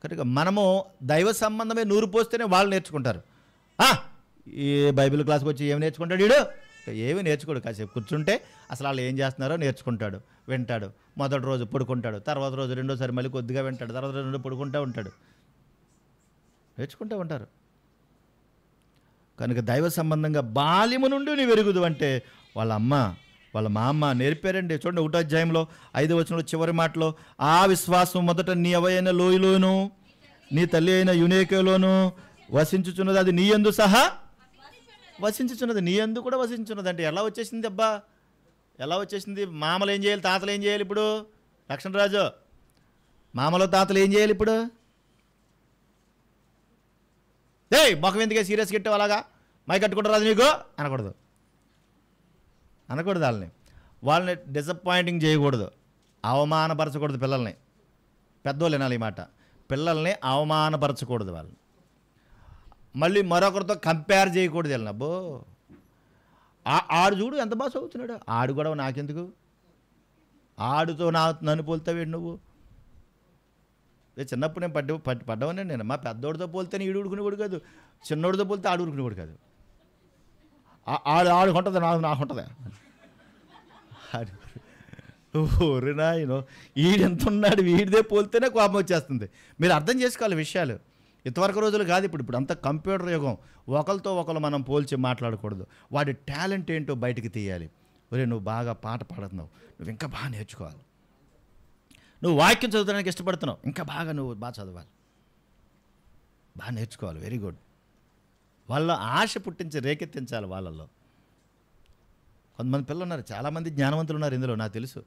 కనుక మనము దైవ సంబంధమే నూరు పోస్తేనే వాళ్ళు నేర్చుకుంటారు. ఈ బైబిల్ క్లాస్కి వచ్చి ఏమి నేర్చుకుంటాడు వీడు? ఏమి నేర్చుకోడు. కాసేపు కూర్చుంటే అసలు వాళ్ళు ఏం చేస్తున్నారో నేర్చుకుంటాడు, వింటాడు. మొదటి రోజు పడుకుంటాడు, తర్వాత రోజు రెండోసారి మళ్ళీ కొద్దిగా వింటాడు, తర్వాత రోజు పడుకుంటూ ఉంటాడు. నేర్చుకుంటూ ఉంటారు. కనుక దైవ సంబంధంగా బాల్యము నుండి నీ వెరుగుదు అంటే వాళ్ళ అమ్మ వాళ్ళ మా అమ్మ నేర్పారండి. చూడండి 1వ అధ్యాయంలో 5వ వచనంలో చివరి మాటలో, ఆ విశ్వాసం మొదట నీ అవైన లోయలోను నీ తల్లి అయిన యునేకేలోను వసించుచున్నది, అది నీ యందు సహా వసించుచున్నది. నీ యందు కూడా వసించున్నది అంటే ఎలా వచ్చేసింది అబ్బా? ఎలా వచ్చేసింది? మామలు ఏం చేయాలి, తాతలు ఏం చేయాలి? ఇప్పుడు లక్ష్మణరాజు, మామలు తాతలు ఏం చేయాలి ఇప్పుడు? మొఖం ఎందుకే సీరియస్ గిట్టావు అలాగా, మై కట్టుకుంటారు అది నీకు అనకూడదు. వాళ్ళని డిసప్పాయింటింగ్ చేయకూడదు, అవమానపరచకూడదు పిల్లల్ని. పెద్దోళ్ళు వినాలి ఈ మాట. పిల్లల్ని అవమానపరచకూడదు, వాళ్ళని మళ్ళీ మరొకరితో కంపేర్ చేయకూడదు. వెళ్ళిన అబ్బో ఆడు చూడు ఎంత బాగా చదువుతున్నాడు, ఆడు కూడా నాకెందుకు, ఆడుతో నన్ను పోల్తావేంటి నువ్వు? చిన్నప్పుడు నేను పడ్డవనే నేను. మా పెద్దోడితో పోలితే ఈడు ఉడుకునేవాడు కాదు, చిన్నోడితో పోలితే ఆడు ఉడుకునేవాడు కాదు. ఆడుకుంటుంది నాకు ఉంటుంది. ఓరి నాయనో, ఈడెంత ఉన్నాడు, వీడిదే పోలితేనే కోపం వచ్చేస్తుంది. మీరు అర్థం చేసుకోవాలి విషయాలు. ఇంతవరకు రోజులు కాదు, ఇప్పుడు అంతా కంప్యూటర్ యుగం. ఒకరితో ఒకరు మనం పోల్చి మాట్లాడకూడదు. వాడి టాలెంట్ ఏంటో బయటికి తీయాలి. ఒరే, నువ్వు బాగా పాట పాడుతున్నావు, నువ్వు ఇంకా బాగా నేర్చుకోవాలి. నువ్వు వాక్యం చదవడానికి ఇష్టపడుతున్నావు, ఇంకా నువ్వు బాగా చదవాలి, బాగా నేర్చుకోవాలి. Very good. వాళ్ళ ఆశ పుట్టించి రేకెత్తించాలి వాళ్ళల్లో. కొంతమంది పిల్లలు ఉన్నారు, చాలామంది జ్ఞానవంతులు ఉన్నారు ఇందులో, నాకు తెలుసు.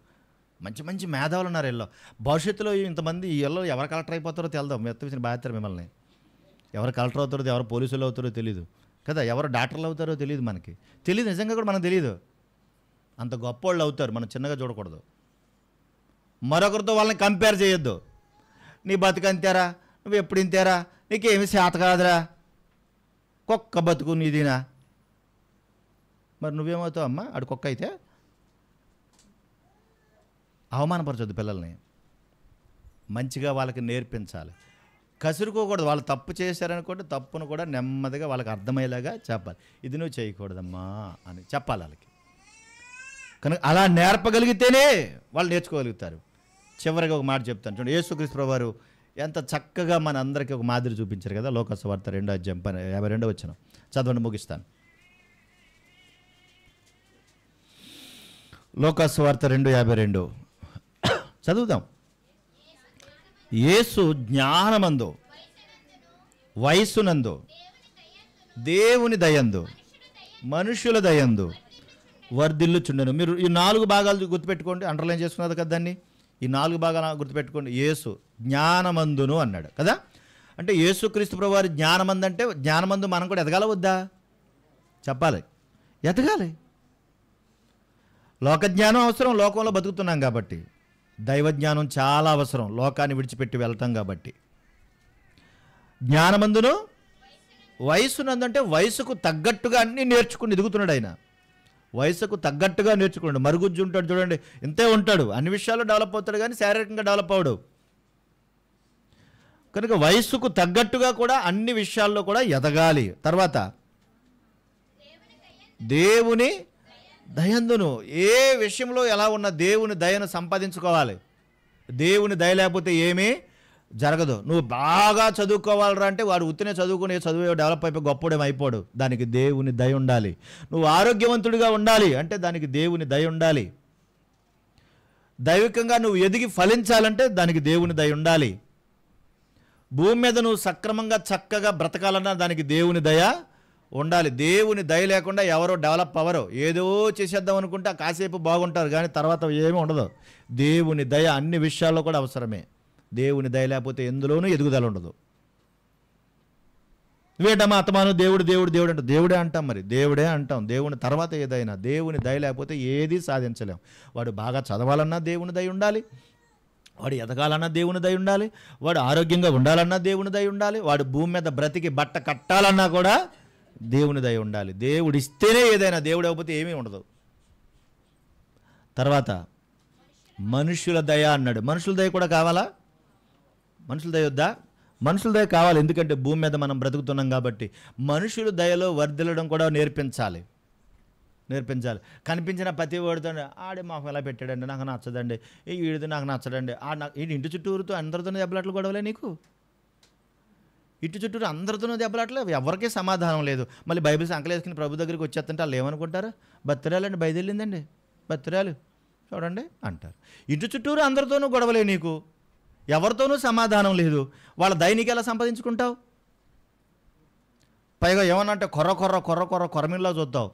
మంచి మంచి మేధావులు ఉన్నారు వీళ్ళు. భవిష్యత్తులో ఇంతమంది వీళ్ళు ఎవరు కలెక్టర్ అయిపోతారో తెలదాం. మెత్తసిన బాధ్యత మిమ్మల్ని. ఎవరు కలెక్టర్ అవుతారో, ఎవరు పోలీసులు అవుతారో తెలియదు కదా, ఎవరు డాక్టర్లు అవుతారో తెలియదు. మనకి తెలియదు, నిజంగా కూడా మనకు తెలియదు. అంత గొప్ప వాళ్ళు అవుతారు, మనం చిన్నగా చూడకూడదు. మరొకరితో వాళ్ళని కంపేర్ చేయొద్దు. నీ బతుకు అంతేరా, నువ్వు ఎప్పుడు ఇంతేరా, నీకేమి శాత కాదురా, కుక్క బతుకు నీదినా. మరి నువ్వేమవుతావు అమ్మా ఆడు కుక్క అయితే? అవమానపరచొద్దు పిల్లల్ని. మంచిగా వాళ్ళకి నేర్పించాలి. కసురుకోకూడదు. వాళ్ళు తప్పు చేశారనుకోండి, తప్పును కూడా నెమ్మదిగా వాళ్ళకి అర్థమయ్యేలాగా చెప్పాలి. ఇది నువ్వు చేయకూడదమ్మా అని చెప్పాలి వాళ్ళకి. కనుక అలా నేర్పగలిగితేనే వాళ్ళు నేర్చుకోగలుగుతారు. చివరిగా ఒక మాట చెప్తాను చూడండి. యేసుక్రీస్తు ప్రభువారు ఎంత చక్కగా మన అందరికీ ఒక మాదిరి చూపించారు కదా. లోక సువార్త 2:52 వచనం చదవండి, ముగిస్తాను. లోక సువార్త 2:52 చదువుదాం. యేసు జ్ఞానమందు, వయస్సునందు, దేవుని దయందు, మనుషుల దయందు వర్ధిల్లుచుండెను. మీరు ఈ 4 భాగాలు గుర్తుపెట్టుకోండి. అండర్లైన్ చేసుకున్నది కదా దాన్ని. ఈ 4 భాగాలు గుర్తుపెట్టుకోండి. యేసు జ్ఞానమందును అన్నాడు కదా. అంటే యేసుక్రీస్తు ప్రభువారి జ్ఞానమందు అంటే జ్ఞానమందు మనం కూడా ఎదగాల వద్దా? చెప్పాలి, ఎదగాలి. లోకజ్ఞానం అవసరం, లోకంలో బతుకుతున్నాం కాబట్టి. దైవజ్ఞానం చాలా అవసరం, లోకాన్ని విడిచిపెట్టి వెళ్తాం కాబట్టి. జ్ఞానమందును, వయసునందు అంటే వయసుకు తగ్గట్టుగా అన్నీ నేర్చుకుని ఎదుగుతున్నాడు ఆయన. వయసుకు తగ్గట్టుగా నేర్చుకున్నాడు. మరుగుజ్జు ఉంటాడు చూడండి, ఇంతే ఉంటాడు, అన్ని విషయాల్లో డెవలప్ అవుతాడు కానీ శారీరకంగా డెవలప్ అవడు. కనుక వయసుకు తగ్గట్టుగా కూడా అన్ని విషయాల్లో కూడా ఎదగాలి. తర్వాత దేవుని దయందును, ఏ విషయంలో ఎలా ఉన్న దేవుని దయను సంపాదించుకోవాలి. దేవుని దయ లేకపోతే ఏమీ జరగదు. నువ్వు బాగా చదువుకోవాలరా అంటే వాడు ఉత్తినే చదువుకునే చదువు డెవలప్ అయిపోయి గొప్పడేం అయిపోడు. దానికి దేవుని దయ ఉండాలి. నువ్వు ఆరోగ్యవంతుడిగా ఉండాలి అంటే దానికి దేవుని దయ ఉండాలి. దైవికంగా నువ్వు ఎదిగి ఫలించాలంటే దానికి దేవుని దయ ఉండాలి. భూమి మీద నువ్వు సక్రమంగా చక్కగా బ్రతకాలన్నా దానికి దేవుని దయ ఉండాలి. దేవుని దయ లేకుండా ఎవరో డెవలప్ అవ్వరు. ఏదో చేసేద్దాం అనుకుంటే కాసేపు బాగుంటారు కానీ తర్వాత ఏమీ ఉండదు. దేవుని దయ అన్ని విషయాల్లో కూడా అవసరమే. దేవుని దయ లేకపోతే ఎందులోనూ ఎదుగుదల ఉండదు. వేటమా అతమాను దేవుడు దేవుడు దేవుడు అంటే దేవుడే అంటాం, మరి దేవుడే అంటాం. దేవుని తర్వాత ఏదైనా దేవుని దయ లేకపోతే ఏది సాధించలేం. వాడు బాగా చదవాలన్నా దేవుని దయ ఉండాలి, వాడు ఎదగాలన్నా దేవుని దయ ఉండాలి, వాడు ఆరోగ్యంగా ఉండాలన్నా దేవుని దయ ఉండాలి, వాడు భూమి మీద బ్రతికి బట్ట కట్టాలన్నా కూడా దేవుని దయ ఉండాలి. దేవుడు ఇస్తేనే ఏదైనా, దేవుడు ఇవ్వకపోతే ఏమీ ఉండదు. తర్వాత మనుషుల దయ అన్నాడు. మనుషుల దయ కూడా కావాలా? మనుషుల దయ వద్దా? మనుషుల దయ కావాలి. ఎందుకంటే భూమి మీద మనం బ్రతుకుతున్నాం కాబట్టి. మనుషుల దయలో వర్ధిల్లడం కూడా నేర్పించాలి. కనిపించిన ప్రతి వాడితో ఆడే మాకు ఎలా పెట్టాడండి, నాకు నచ్చదండి, ఈ వీడితో నాకు నచ్చడండి, ఈ ఇంటి చుట్టూరుతో అందరితోనే దెబ్బలాట్లు గొడవలే నీకు. ఇటు చుట్టూరు అందరితోనూ దెబ్బలాట్లు, ఎవరికీ సమాధానం లేదు. మళ్ళీ బైబిల్ సంకలేసుకుని ప్రభు దగ్గరికి వచ్చేస్తుంటే వాళ్ళు ఏమనుకుంటారు? బత్తిరాలండి, బయలుదేరిందండి, బత్తిరాలు చూడండి అంటారు. ఇటు చుట్టూరు అందరితోనూ గొడవలే నీకు, ఎవరితోనూ సమాధానం లేదు. వాళ్ళ దైనికి ఎలా సంపాదించుకుంటావు? పైగా ఏమన్నంటే కొరమిల్లా చూద్దావు.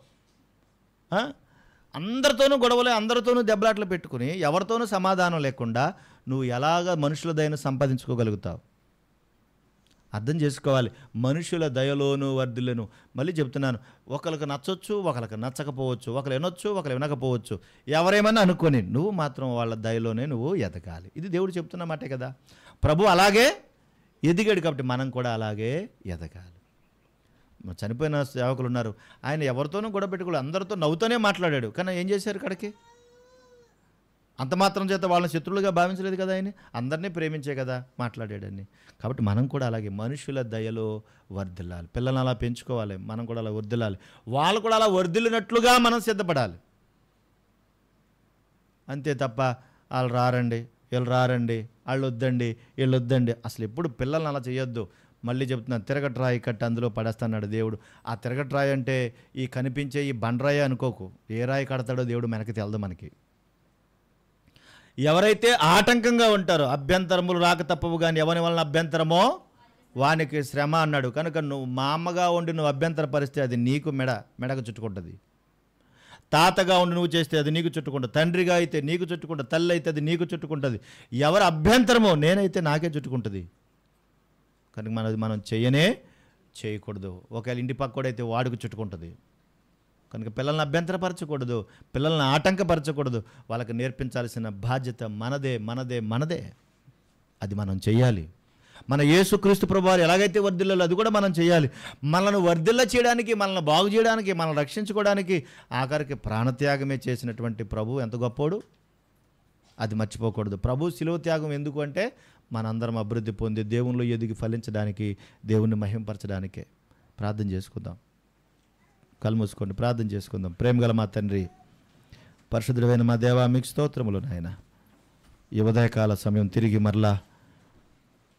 అందరితోనూ గొడవలే, అందరితోనూ దెబ్బలాట్లు పెట్టుకుని ఎవరితోనూ సమాధానం లేకుండా నువ్వు ఎలాగ మనుషుల దయను సంపాదించుకోగలుగుతావు? అర్థం చేసుకోవాలి. మనుషుల దయలోనూ వర్ధిల్లను. మళ్ళీ చెప్తున్నాను, ఒకరికి నచ్చొచ్చు, ఒకరికి నచ్చకపోవచ్చు, ఒకరు వినొచ్చు, ఒకరు వినకపోవచ్చు, ఎవరేమన్నా అనుకొని నువ్వు మాత్రం వాళ్ళ దయలోనే నువ్వు ఎదగాలి. ఇది దేవుడు చెప్తున్న మాటే కదా. ప్రభు అలాగే ఎదిగాడు కాబట్టి మనం కూడా అలాగే ఎదగాలి. చనిపోయిన సేవకులు ఉన్నారు, ఆయన ఎవరితోనూ గొడవ పెట్టుకోలేదు, అందరితో నవ్వుతూనే మాట్లాడాడు. కానీ ఏం చేశారు? కడకి అంత మాత్రం చేత వాళ్ళని శత్రువులుగా భావించలేదు కదా ఆయన, అందరినీ ప్రేమించే కదా మాట్లాడాడని. కాబట్టి మనం కూడా అలాగే మనుషుల దయలో వర్ధిల్లాలి. పిల్లల్ని అలా పెంచుకోవాలి, మనం కూడా అలా వర్ధిల్లాలి. వాళ్ళు కూడా అలా వర్ధిల్లినట్లుగా మనం సిద్ధపడాలి. అంతే తప్ప వాళ్ళు రారండి, వీళ్ళు రారండి, వాళ్ళు వద్దండి, వీళ్ళు వద్దండి, అసలు ఎప్పుడు పిల్లల్ని అలా చేయొద్దు. మళ్ళీ చెప్తున్నాను, తిరగట్రాయి కట్టి అందులో పడేస్తున్నాడు దేవుడు. ఆ తిరగట్రాయి అంటే ఈ కనిపించే ఈ బండరాయి అనుకోకు, ఏ రాయి కడతాడో దేవుడు మనకి తెలదు. మనకి ఎవరైతే ఆటంకంగా ఉంటారో, అభ్యంతరములు రాక తప్పవు కానీ ఎవరి వలన అభ్యంతరమో వానికి శ్రమ అన్నాడు. కనుక నువ్వు మా అమ్మగా ఉండి నువ్వు అభ్యంతర పరిస్థితి, అది నీకు మెడకు చుట్టుకుంటుంది. తాతగా ఉండి నువ్వు చేస్తే అది నీకు చుట్టుకుంటుంది. తండ్రిగా అయితే నీకు చుట్టుకుంటుంది. తల్లి అయితే అది నీకు చుట్టుకుంటుంది. ఎవరి అభ్యంతరమో నేనైతే నాకే చుట్టుకుంటుంది. కనుక మనం చేయకూడదు. ఒకవేళ ఇంటి పక్కోడైతే వాడికి చుట్టుకుంటుంది. కనుక పిల్లల్ని అభ్యంతరపరచకూడదు, పిల్లల్ని ఆటంకపరచకూడదు. వాళ్ళకి నేర్పించాల్సిన బాధ్యత మనదే. అది మనం చెయ్యాలి. మన యేసుక్రీస్తు ప్రభువారు ఎలాగైతే వర్ధిల్లాలో అది కూడా మనం చేయాలి. మనల్ని వర్ధిల్ల చేయడానికి, మనల్ని బాగు చేయడానికి, మనల్ని రక్షించుకోవడానికి ఆఖరికి ప్రాణత్యాగమే చేసినటువంటి ప్రభు ఎంత గొప్పోడు, అది మర్చిపోకూడదు. ప్రభు శిలువ త్యాగం ఎందుకు అంటే మనందరం అభివృద్ధి పొంది దేవునిలో ఎదిగి ఫలించడానికి, దేవుణ్ణి మహింపరచడానికే. ప్రార్థన చేసుకుందాం. కళ్ళు మూసుకోండి, ప్రార్థన చేసుకుందాం. ప్రేమగల మా తండ్రి, పరిశుద్ధుడైన మా దేవా, మీకు స్తోత్రములు నాయన. ఈ ఉదయకాల సమయం తిరిగి మరలా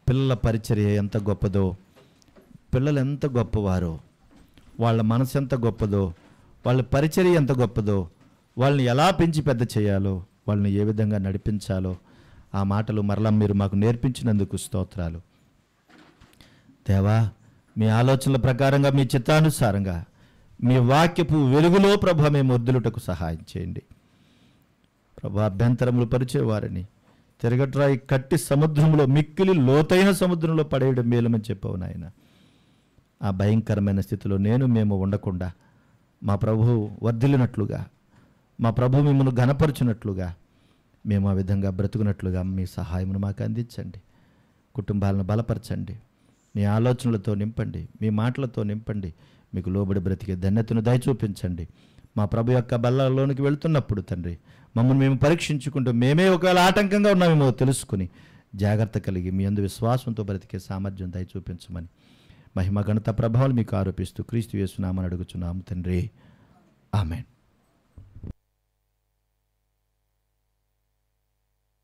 పిల్లల పరిచర్య ఎంత గొప్పదో, పిల్లలు ఎంత గొప్పవారో, వాళ్ళ మనసు ఎంత గొప్పదో, వాళ్ళ పరిచర్య ఎంత గొప్పదో, వాళ్ళని ఎలా పెంచి పెద్ద చేయాలో, వాళ్ళని ఏ విధంగా నడిపించాలో ఆ మాటలు మరలా మీరు మాకు నేర్పించినందుకు స్తోత్రాలు. దేవా, మీ ఆలోచనల ప్రకారంగా, మీ చిత్తానుసారంగా, మీ వాక్యపు వెలుగులో ప్రభా మేము వర్ధిల్లుటకు సహాయం చేయండి. ప్రభా, అభ్యంతరములు పరిచేవారని తిరగట్రాయి కట్టి సముద్రంలో, మిక్కిలి లోతైన సముద్రంలో పడేయడం మేలమని చెప్పావు నాయన. ఆ భయంకరమైన స్థితిలో మేము ఉండకుండా మా ప్రభువు వర్ధిల్లినట్లుగా, మా ప్రభు మిమ్మల్ని ఘనపరచునట్లుగా, మేము ఆ విధంగా బ్రతుకున్నట్లుగా మీ సహాయమును మాకు అందించండి. కుటుంబాలను బలపరచండి, మీ ఆలోచనలతో నింపండి, మీ మాటలతో నింపండి. మీకు లోబడి బ్రతికే ధన్యతను దయచూపించండి. మా ప్రభు యొక్క బల్లలోనికి వెళుతున్నప్పుడు తండ్రి, మమ్మల్ని మేము పరీక్షించుకుంటూ మేమే ఒకవేళ ఆటంకంగా ఉన్నామేమో తెలుసుకుని జాగ్రత్త కలిగి మీ యందు విశ్వాసంతో బ్రతికే సామర్థ్యం దయచూపించమని మహిమ ఘనత ప్రభావాలు మీకు ఆరోపిస్తూ క్రీస్తు యేసు నామమున అడుగుచున్నాము తండ్రి. ఆమేన్.